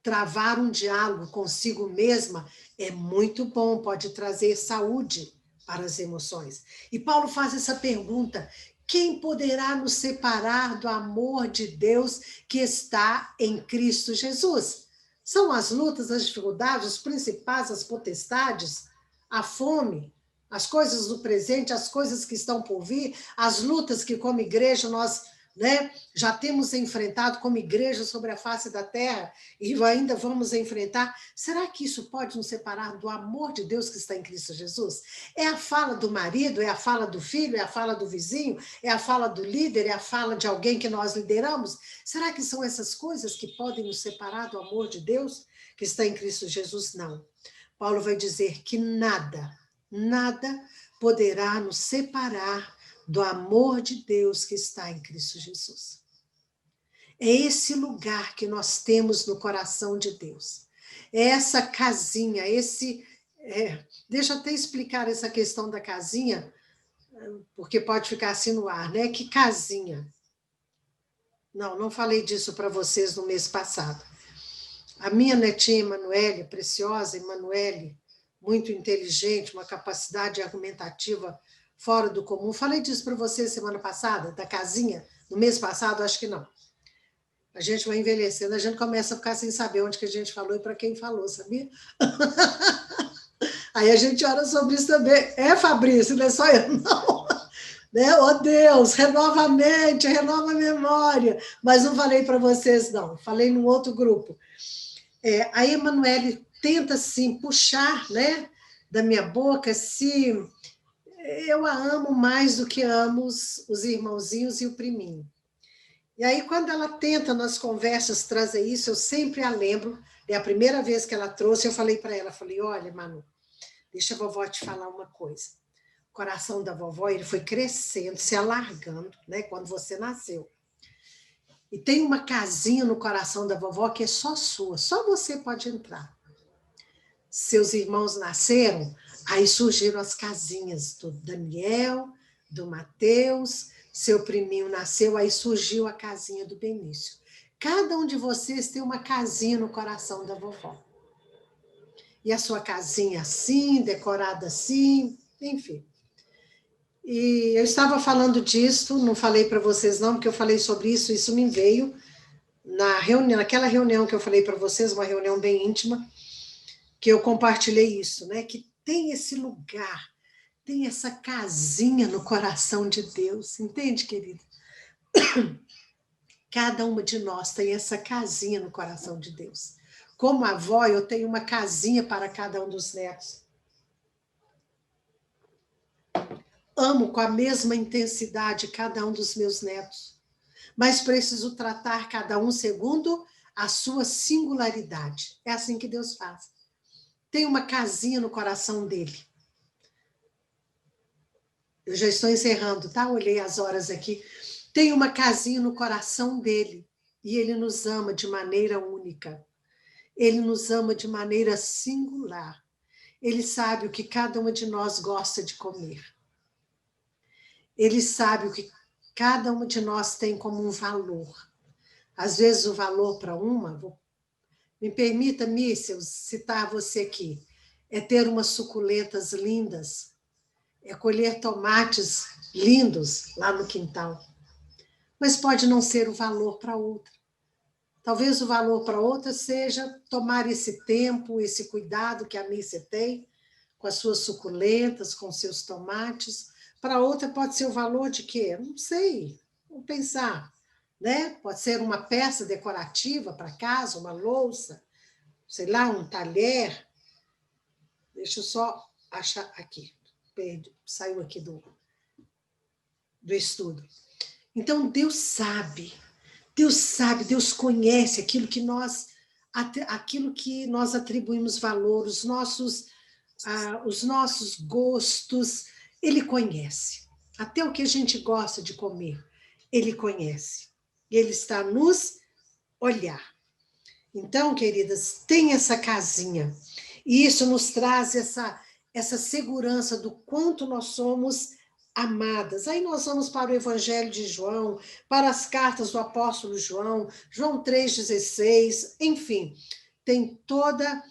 Travar um diálogo consigo mesma é muito bom. Pode trazer saúde para as emoções. E Paulo faz essa pergunta: quem poderá nos separar do amor de Deus que está em Cristo Jesus? São as lutas, as dificuldades, os principais, as potestades, a fome, as coisas do presente, as coisas que estão por vir, as lutas que, como igreja, nós já temos enfrentado como igreja sobre a face da terra e ainda vamos enfrentar. Será que isso pode nos separar do amor de Deus que está em Cristo Jesus? É a fala do marido, é a fala do filho, é a fala do vizinho, é a fala do líder, é a fala de alguém que nós lideramos? Será que são essas coisas que podem nos separar do amor de Deus que está em Cristo Jesus? Não. Paulo vai dizer que nada poderá nos separar do amor de Deus que está em Cristo Jesus. É esse lugar que nós temos no coração de Deus. É essa casinha, deixa eu até explicar essa questão da casinha, porque pode ficar assim no ar, né? Que casinha? Não falei disso para vocês no mês passado. A minha netinha Emanuele, preciosa Emanuele, muito inteligente, uma capacidade argumentativa fora do comum. Falei disso para você semana passada, da casinha, no mês passado, acho que não. A gente vai envelhecendo, a gente começa a ficar sem saber onde que a gente falou e para quem falou, sabia? Aí a gente ora sobre isso também. Fabrício, não é só eu, não. Oh, Deus, renova a mente, renova a memória. Mas não falei para vocês, não. Falei num outro grupo. A Emanuele tenta, sim, puxar, da minha boca, se eu a amo mais do que amo os irmãozinhos e o priminho. E aí, quando ela tenta, nas conversas, trazer isso, eu sempre a lembro. É a primeira vez que ela trouxe, eu falei para ela, falei, olha, Manu, deixa a vovó te falar uma coisa. O coração da vovó, ele foi crescendo, se alargando, né, quando você nasceu. E tem uma casinha no coração da vovó que é só sua, só você pode entrar. Seus irmãos nasceram, aí surgiram as casinhas do Daniel, do Mateus, seu priminho nasceu, aí surgiu a casinha do Benício. Cada um de vocês tem uma casinha no coração da vovó. E a sua casinha assim, decorada assim, enfim. E eu estava falando disso, não falei para vocês não, porque eu falei sobre isso, isso me veio naquela reunião que eu falei para vocês, uma reunião bem íntima, que eu compartilhei isso, né? Que tem esse lugar, tem essa casinha no coração de Deus, entende, querida? Cada uma de nós tem essa casinha no coração de Deus. Como avó, eu tenho uma casinha para cada um dos netos. Amo com a mesma intensidade cada um dos meus netos, mas preciso tratar cada um segundo a sua singularidade. É assim que Deus faz. Tem uma casinha no coração dele. Eu já estou encerrando, tá? Olhei as horas aqui. Tem uma casinha no coração dele e ele nos ama de maneira única. Ele nos ama de maneira singular. Ele sabe o que cada uma de nós gosta de comer. Ele sabe o que cada uma de nós tem como um valor. Às vezes o valor para uma, me permita, Mísseis, citar você aqui, é ter umas suculentas lindas, é colher tomates lindos lá no quintal. Mas pode não ser o valor para outra. Talvez o valor para outra seja tomar esse tempo, esse cuidado que a Míssia tem com as suas suculentas, com seus tomates. Para outra pode ser o valor de quê? Não sei, vamos pensar, né? Pode ser uma peça decorativa para casa, uma louça, sei lá, um talher. Deixa eu só achar aqui. Saiu aqui do estudo. Então, Deus sabe, Deus conhece aquilo que nós atribuímos valor, os nossos gostos, Ele conhece. Até o que a gente gosta de comer, Ele conhece. Ele está nos olhar. Então, queridas, tem essa casinha. E isso nos traz essa segurança do quanto nós somos amadas. Aí nós vamos para o Evangelho de João, para as cartas do apóstolo João, João 3,16, enfim, tem toda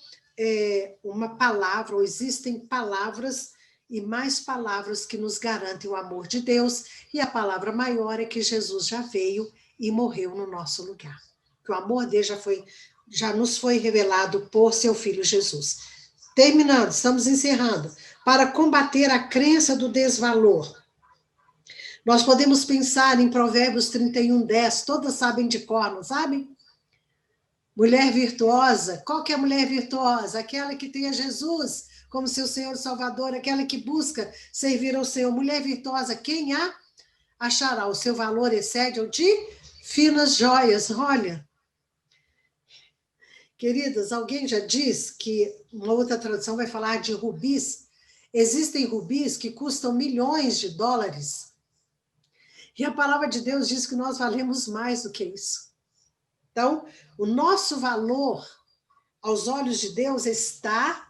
uma palavra, ou existem palavras e mais palavras que nos garantem o amor de Deus, e a palavra maior é que Jesus já veio e morreu no nosso lugar. Que o amor dele já nos foi revelado por seu Filho Jesus. Terminando, estamos encerrando. Para combater a crença do desvalor, nós podemos pensar em Provérbios 31:10, todas sabem de cor, não sabem? Mulher virtuosa, qual que é a mulher virtuosa? Aquela que tem a Jesus como seu Senhor e Salvador, aquela que busca servir ao Senhor. Mulher virtuosa, quem a achará? O seu valor excede ao de finas joias. Olha, queridas, alguém já diz que uma outra tradução vai falar de rubis. Existem rubis que custam milhões de dólares. E a palavra de Deus diz que nós valemos mais do que isso. Então, o nosso valor aos olhos de Deus está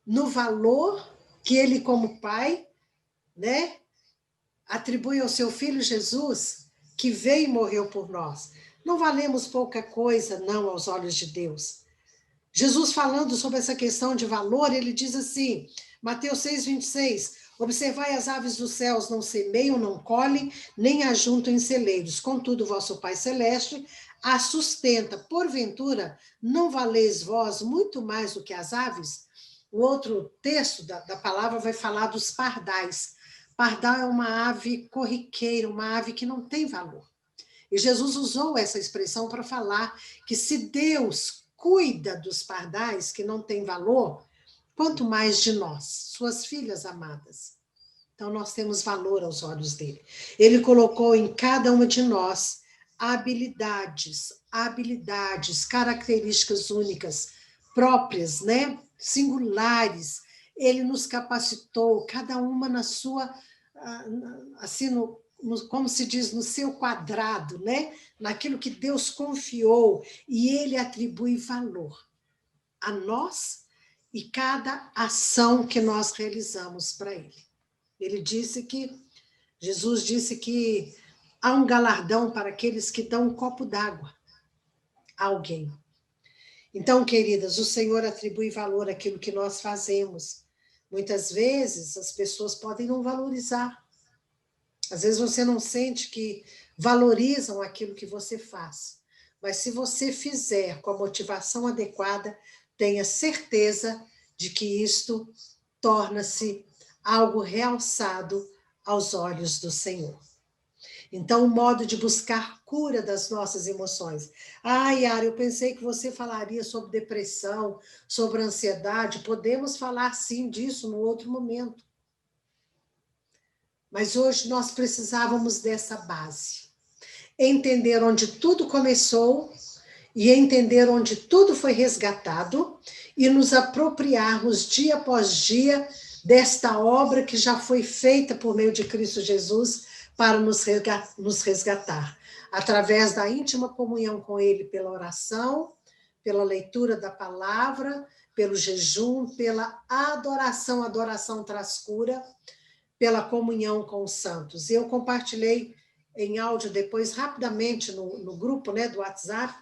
no valor que Ele, como Pai, né, atribui ao seu Filho Jesus, que veio e morreu por nós. Não valemos pouca coisa, não, aos olhos de Deus. Jesus, falando sobre essa questão de valor, ele diz assim, Mateus 6:26, observai as aves dos céus, não semeiam, não colhem, nem ajuntam em celeiros. Contudo, vosso Pai Celeste a sustenta. Porventura, não valeis vós muito mais do que as aves? O outro texto da palavra vai falar dos pardais. Pardal é uma ave corriqueira, uma ave que não tem valor. E Jesus usou essa expressão para falar que se Deus cuida dos pardais, que não tem valor, quanto mais de nós, suas filhas amadas. Então, nós temos valor aos olhos dele. Ele colocou em cada uma de nós habilidades, características únicas, próprias, né? Singulares. Ele nos capacitou, cada uma na sua, assim, como se diz, no seu quadrado, né? Naquilo que Deus confiou, e ele atribui valor a nós e cada ação que nós realizamos para ele. Jesus disse que há um galardão para aqueles que dão um copo d'água a alguém. Então, queridas, o Senhor atribui valor àquilo que nós fazemos. Muitas vezes as pessoas podem não valorizar. Às vezes você não sente que valorizam aquilo que você faz. Mas se você fizer com a motivação adequada, tenha certeza de que isto torna-se algo realçado aos olhos do Senhor. Então, o modo de buscar cura das nossas emoções. Yara, eu pensei que você falaria sobre depressão, sobre ansiedade. Podemos falar, sim, disso no outro momento. Mas hoje nós precisávamos dessa base. Entender onde tudo começou e entender onde tudo foi resgatado e nos apropriarmos dia após dia desta obra que já foi feita por meio de Cristo Jesus para nos resgatar, através da íntima comunhão com Ele, pela oração, pela leitura da palavra, pelo jejum, pela adoração. Adoração traz cura, pela comunhão com os santos. Eu compartilhei em áudio depois, rapidamente, no grupo, né, do WhatsApp.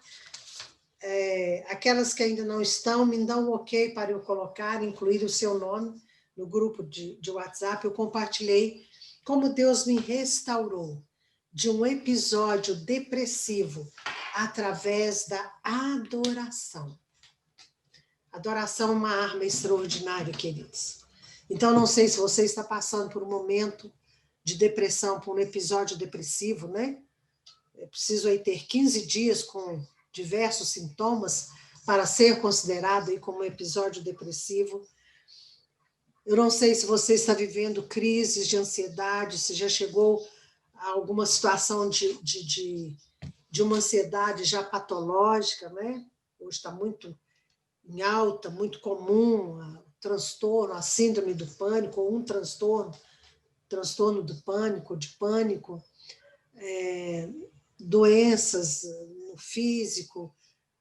Aquelas que ainda não estão, me dão um ok para eu colocar, incluir o seu nome no grupo de WhatsApp. Eu compartilhei como Deus me restaurou de um episódio depressivo através da adoração. Adoração é uma arma extraordinária, queridos. Então, não sei se você está passando por um momento de depressão, por um episódio depressivo, né? É preciso aí ter 15 dias com diversos sintomas para ser considerado aí como um episódio depressivo. Eu não sei se você está vivendo crises de ansiedade, se já chegou a alguma situação de uma ansiedade já patológica, né? Hoje está muito em alta, muito comum, o transtorno, a síndrome do pânico, ou um transtorno do pânico, de pânico, doenças no físico,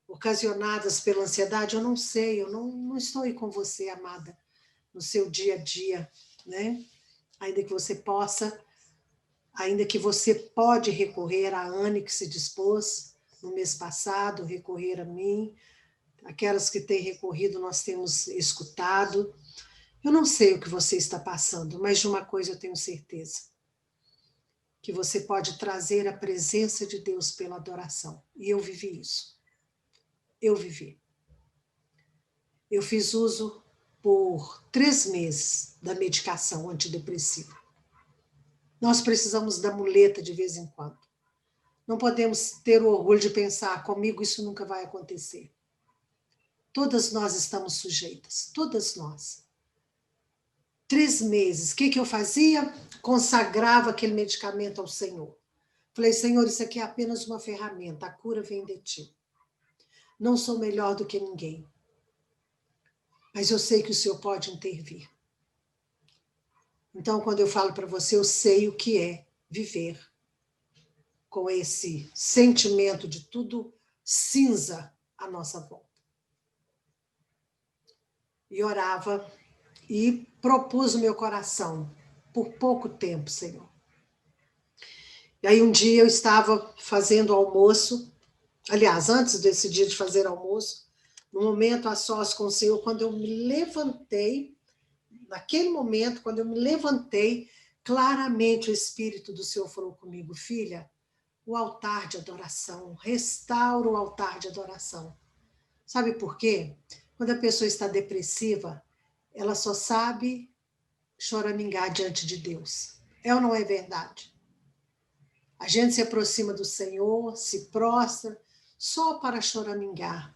ocasionadas pela ansiedade. Eu não sei, eu não estou aí com você, amada, no seu dia a dia, né? Ainda que você pode recorrer a Anne, que se dispôs no mês passado, recorrer a mim. Aquelas que têm recorrido, nós temos escutado. Eu não sei o que você está passando, mas de uma coisa eu tenho certeza, que você pode trazer a presença de Deus pela adoração. E eu vivi isso. Eu vivi. Eu fiz uso por 3 meses da medicação antidepressiva. Nós precisamos da muleta de vez em quando. Não podemos ter o orgulho de pensar, comigo isso nunca vai acontecer. Todas nós estamos sujeitas, todas nós. 3 meses, o que eu fazia? Consagrava aquele medicamento ao Senhor. Falei, Senhor, isso aqui é apenas uma ferramenta, a cura vem de ti. Não sou melhor do que ninguém, mas eu sei que o Senhor pode intervir. Então, quando eu falo para você, eu sei o que é viver com esse sentimento de tudo cinza à nossa volta. E orava e propus o meu coração por pouco tempo, Senhor. E aí um dia eu estava fazendo almoço, aliás, antes desse dia de fazer almoço, no momento a sós com o Senhor, quando eu me levantei, naquele momento, quando eu me levantei, claramente o Espírito do Senhor falou comigo, filha, o altar de adoração, restaura o altar de adoração. Sabe por quê? Quando a pessoa está depressiva, ela só sabe choramingar diante de Deus. É ou não é verdade? A gente se aproxima do Senhor, se prostra, só para choramingar.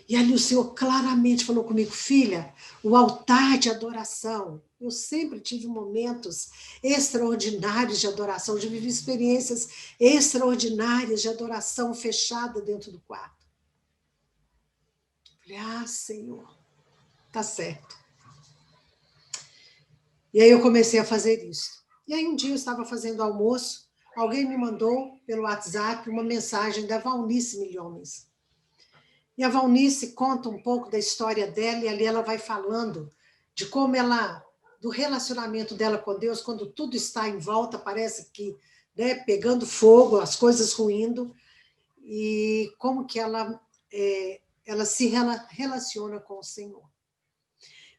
E ali o Senhor claramente falou comigo, filha, o altar de adoração. Eu sempre tive momentos extraordinários de adoração, eu vivi experiências extraordinárias de adoração fechada dentro do quarto. Falei, Senhor, tá certo. E aí eu comecei a fazer isso. E aí um dia eu estava fazendo almoço, alguém me mandou pelo WhatsApp uma mensagem da Valnice Milhomens. E a Valnice conta um pouco da história dela, e ali ela vai falando de como ela, do relacionamento dela com Deus, quando tudo está em volta, parece que, né, pegando fogo, as coisas ruindo, e como que ela se relaciona com o Senhor.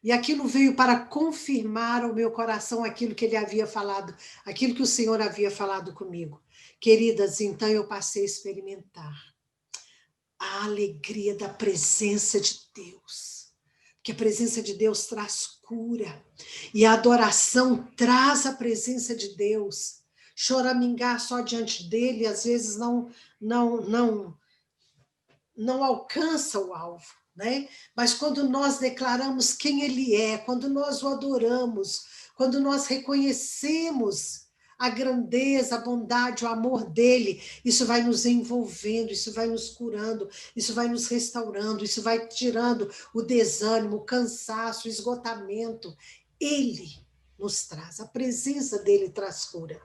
E aquilo veio para confirmar ao meu coração aquilo que ele havia falado, aquilo que o Senhor havia falado comigo. Queridas, então eu passei a experimentar a alegria da presença de Deus. Porque a presença de Deus traz cura. E a adoração traz a presença de Deus. Choramingar só diante dele, às vezes não alcança o alvo, né? Mas quando nós declaramos quem ele é, quando nós o adoramos, quando nós reconhecemos a grandeza, a bondade, o amor dele, isso vai nos envolvendo, isso vai nos curando, isso vai nos restaurando, isso vai tirando o desânimo, o cansaço, o esgotamento. Ele nos traz, a presença dele traz cura.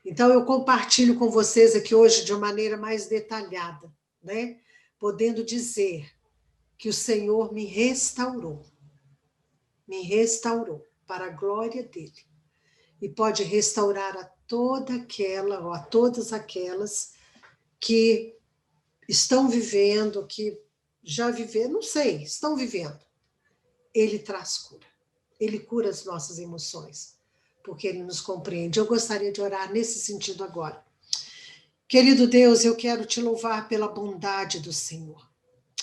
Então, eu compartilho com vocês aqui hoje de uma maneira mais detalhada, né? Podendo dizer que o Senhor me restaurou para a glória dele. E pode restaurar a todas aquelas que estão vivendo, que já viveram, não sei, estão vivendo. Ele traz cura. Ele cura as nossas emoções, porque ele nos compreende. Eu gostaria de orar nesse sentido agora. Querido Deus, eu quero te louvar pela bondade do Senhor.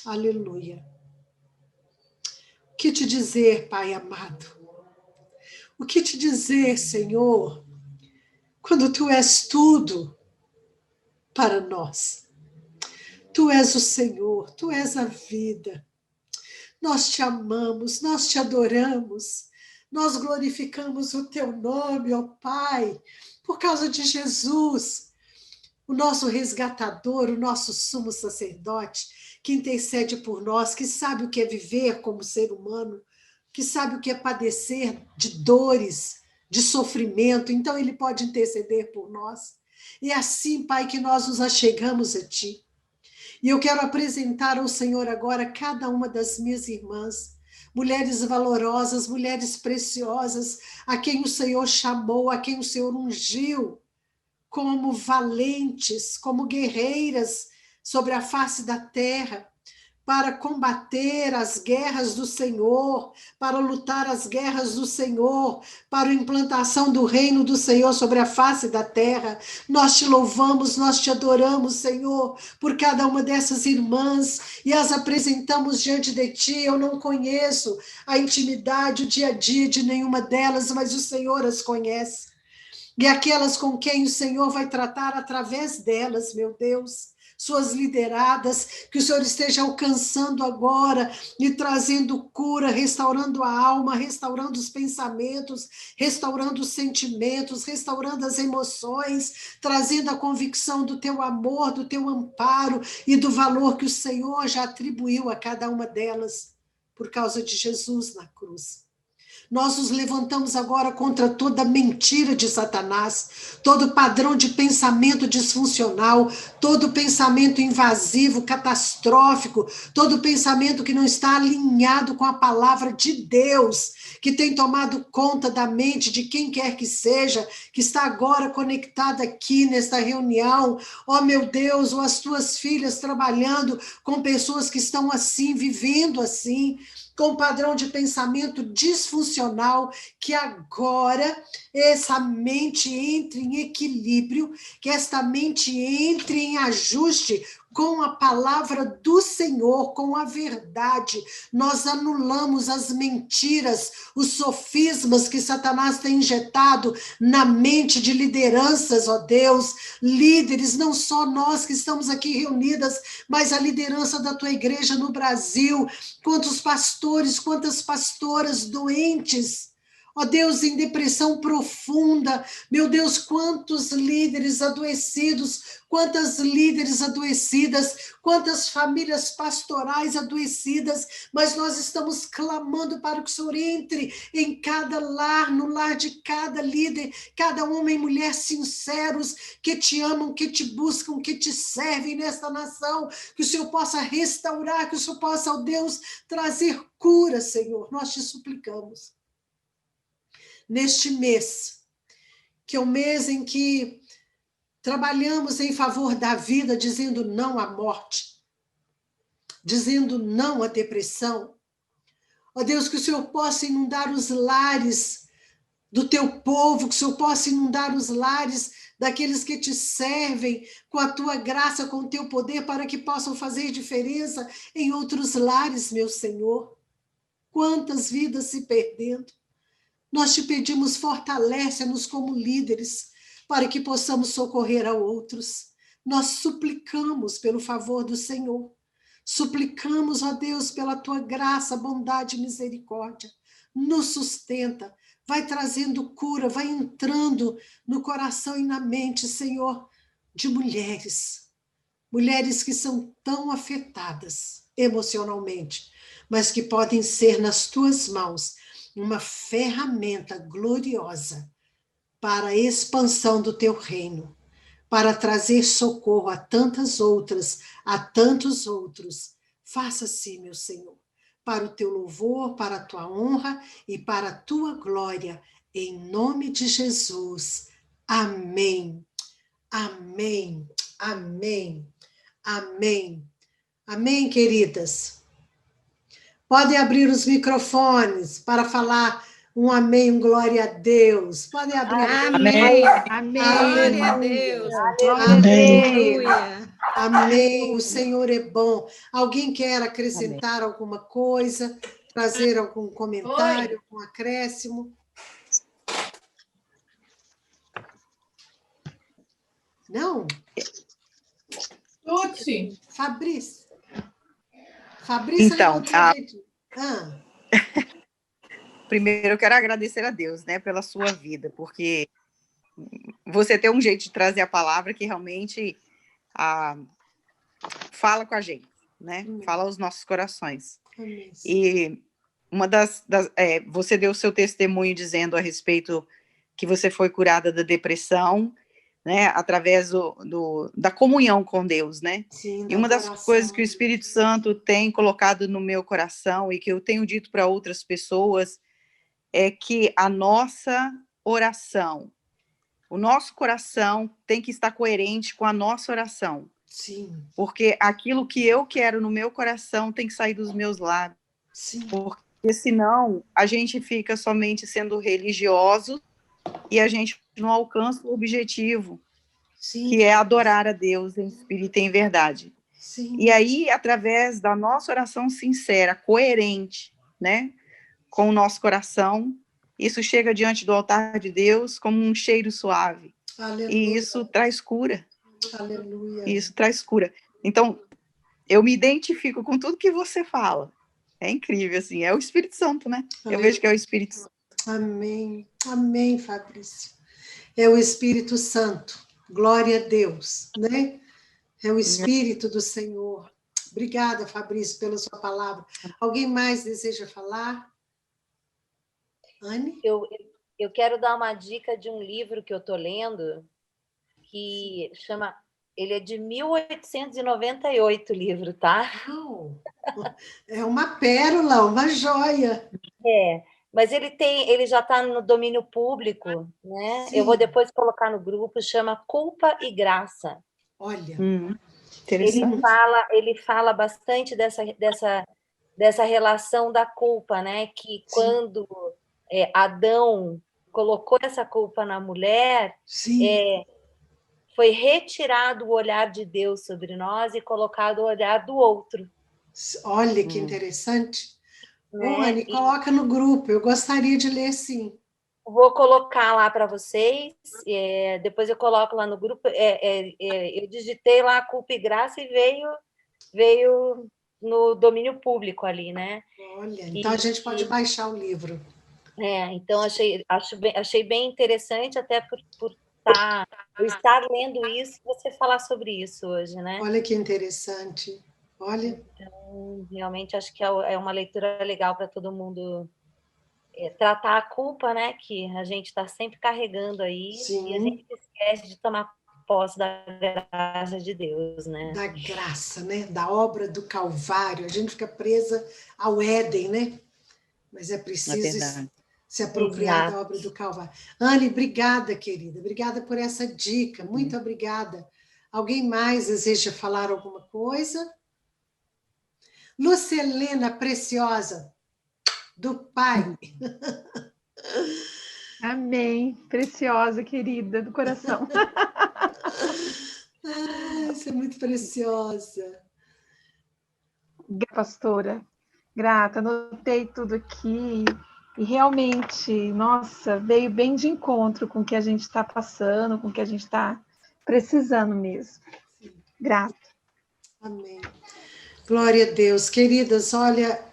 Aleluia. O que te dizer, Pai amado? O que te dizer, Senhor, quando tu és tudo para nós? Tu és o Senhor, tu és a vida. Nós te amamos, nós te adoramos, nós glorificamos o teu nome, ó Pai, por causa de Jesus, o nosso resgatador, o nosso sumo sacerdote, que intercede por nós, que sabe o que é viver como ser humano, que sabe o que é padecer de dores, de sofrimento, então ele pode interceder por nós. E é assim, Pai, que nós nos achegamos a Ti. E eu quero apresentar ao Senhor agora cada uma das minhas irmãs, mulheres valorosas, mulheres preciosas, a quem o Senhor chamou, a quem o Senhor ungiu, como valentes, como guerreiras sobre a face da terra, para combater as guerras do Senhor, para lutar as guerras do Senhor, para a implantação do reino do Senhor sobre a face da terra. Nós te louvamos, nós te adoramos, Senhor, por cada uma dessas irmãs, e as apresentamos diante de Ti. Eu não conheço a intimidade, o dia a dia de nenhuma delas, mas o Senhor as conhece. E aquelas com quem o Senhor vai tratar através delas, meu Deus, suas lideradas, que o Senhor esteja alcançando agora e trazendo cura, restaurando a alma, restaurando os pensamentos, restaurando os sentimentos, restaurando as emoções, trazendo a convicção do teu amor, do teu amparo e do valor que o Senhor já atribuiu a cada uma delas por causa de Jesus na cruz. Nós nos levantamos agora contra toda mentira de Satanás, todo padrão de pensamento disfuncional, todo pensamento invasivo, catastrófico, todo pensamento que não está alinhado com a palavra de Deus, que tem tomado conta da mente de quem quer que seja, que está agora conectada aqui nesta reunião. Ó meu Deus, ou as tuas filhas trabalhando com pessoas que estão assim, vivendo assim, com padrão de pensamento disfuncional, que agora essa mente entre em equilíbrio, que esta mente entre em ajuste com a palavra do Senhor, com a verdade. Nós anulamos as mentiras, os sofismas que Satanás tem injetado na mente de lideranças, ó Deus, líderes, não só nós que estamos aqui reunidas, mas a liderança da tua igreja no Brasil, quantos pastores, quantas pastoras doentes, ó Deus, em depressão profunda, meu Deus, quantos líderes adoecidos, quantas líderes adoecidas, quantas famílias pastorais adoecidas, mas nós estamos clamando para que o Senhor entre em cada lar, no lar de cada líder, cada homem e mulher sinceros, que te amam, que te buscam, que te servem nesta nação, que o Senhor possa restaurar, que o Senhor possa, ó Deus, trazer cura, Senhor, nós te suplicamos. Neste mês, que é o mês em que trabalhamos em favor da vida, dizendo não à morte, dizendo não à depressão. Ó Deus, que o Senhor possa inundar os lares do teu povo, que o Senhor possa inundar os lares daqueles que te servem com a tua graça, com o teu poder, para que possam fazer diferença em outros lares, meu Senhor. Quantas vidas se perdendo. Nós te pedimos, fortalece-nos como líderes, para que possamos socorrer a outros. Nós suplicamos pelo favor do Senhor. Suplicamos, ó Deus, pela tua graça, bondade e misericórdia. Nos sustenta, vai trazendo cura, vai entrando no coração e na mente, Senhor, de mulheres. Mulheres que são tão afetadas emocionalmente, mas que podem ser nas tuas mãos uma ferramenta gloriosa para a expansão do teu reino, para trazer socorro a tantas outras, a tantos outros. Faça assim, meu Senhor, para o teu louvor, para a tua honra e para a tua glória, em nome de Jesus. Amém. Amém. Amém. Amém. Amém, queridas. Podem abrir os microfones para falar um amém, um glória a Deus. Podem abrir. Amém. Amém. Glória a Deus. Amém. Aleluia. Amém. O Senhor é bom. Alguém quer acrescentar alguma coisa? Trazer algum comentário, algum acréscimo? Não? Tuti. Fabrício. Fabrício Então, levantou o dedinho. Primeiro eu quero agradecer a Deus, né, pela sua vida, porque você tem um jeito de trazer a palavra que realmente fala com a gente, né? Fala aos nossos corações. Amém. E uma você deu o seu testemunho dizendo a respeito que você foi curada da depressão, né? Através da comunhão com Deus, né? Sim, e uma das coisas que o Espírito Santo tem colocado no meu coração e que eu tenho dito para outras pessoas é que a nossa oração, o nosso coração tem que estar coerente com a nossa oração. Sim. Porque aquilo que eu quero no meu coração tem que sair dos meus lábios. Sim. Porque senão a gente fica somente sendo religioso e a gente não alcança o objetivo, Sim, que é adorar a Deus em espírito e em verdade. Sim. E aí, através da nossa oração sincera, coerente, né, com o nosso coração, isso chega diante do altar de Deus como um cheiro suave. Aleluia. E isso traz cura. Aleluia. Isso traz cura. Então, eu me identifico com tudo que você fala. É incrível, assim, é o Espírito Santo, né? Aleluia. Eu vejo que é o Espírito Santo. Amém. Amém, Fabrício. É o Espírito Santo. Glória a Deus, né? É o Espírito do Senhor. Obrigada, Fabrício, pela sua palavra. Alguém mais deseja falar? Anne? Eu quero dar uma dica de um livro que eu estou lendo, que chama... Ele é de 1898, o livro, tá? Uau! É uma pérola, uma joia. Mas ele já está no domínio público, né? Sim. Eu vou depois colocar no grupo, chama Culpa e Graça. Olha, ele fala bastante dessa relação da culpa, né? Que quando Adão colocou essa culpa na mulher, foi retirado o olhar de Deus sobre nós e colocado o olhar do outro. Olha que interessante. Né? Anne, coloca no grupo, eu gostaria de ler sim. Vou colocar lá para vocês, depois eu coloco lá no grupo. Eu digitei lá Culpa e Graça e veio no domínio público ali, né? Olha, então a gente pode baixar o livro. Então achei bem interessante, até por eu estar lendo isso, você falar sobre isso hoje, né? Olha que interessante. Olha. Então, realmente acho que é uma leitura legal para todo mundo tratar a culpa, né? Que a gente está sempre carregando aí. Sim. E a gente esquece de tomar posse da graça de Deus, né? Da graça, né? Da obra do Calvário. A gente fica presa ao Éden, né? Mas é preciso se apropriar da obra do Calvário. Anne, obrigada, querida. Obrigada por essa dica. Muito obrigada. Alguém mais deseja falar alguma coisa? Lucelena Preciosa, do Pai. Amém. Preciosa, querida, do coração. Você é muito preciosa. Pastora, grata, anotei tudo aqui e realmente, nossa, veio bem de encontro com o que a gente está passando, com o que a gente está precisando mesmo. Grata. Amém. Glória a Deus. Queridas, olha,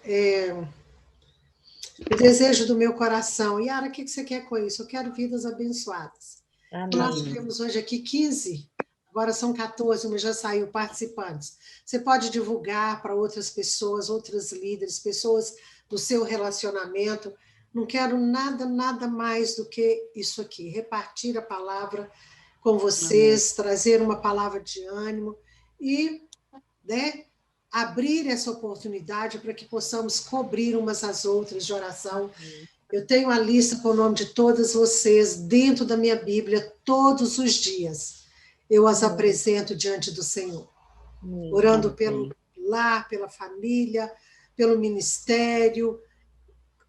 o desejo do meu coração. Yara, o que você quer com isso? Eu quero vidas abençoadas. Amém. Nós temos hoje aqui 15, agora são 14, mas já saiu participantes. Você pode divulgar para outras pessoas, outros líderes, pessoas do seu relacionamento. Não quero nada mais do que isso aqui. Repartir a palavra com vocês, trazer uma palavra de ânimo e, né, abrir essa oportunidade para que possamos cobrir umas às outras de oração. Eu tenho a lista com o nome de todas vocês dentro da minha Bíblia todos os dias. Eu as apresento diante do Senhor, orando pelo lar, pela família, pelo ministério.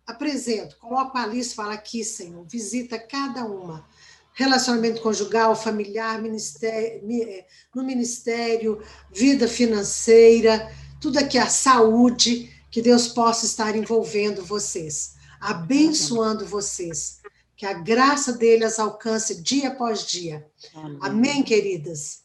Apresento, coloco a lista e falo aqui, Senhor, visita cada uma. Relacionamento conjugal, familiar, no ministério, vida financeira, tudo aqui, a saúde, que Deus possa estar envolvendo vocês, abençoando vocês, que a graça dele as alcance dia após dia. Amém, queridas?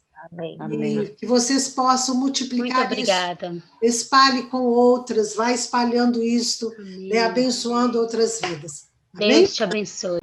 Amém. E que vocês possam multiplicar. Muito obrigada. Isso. Espalhe com outras, vai espalhando isto, né, abençoando outras vidas. Amém? Deus te abençoe.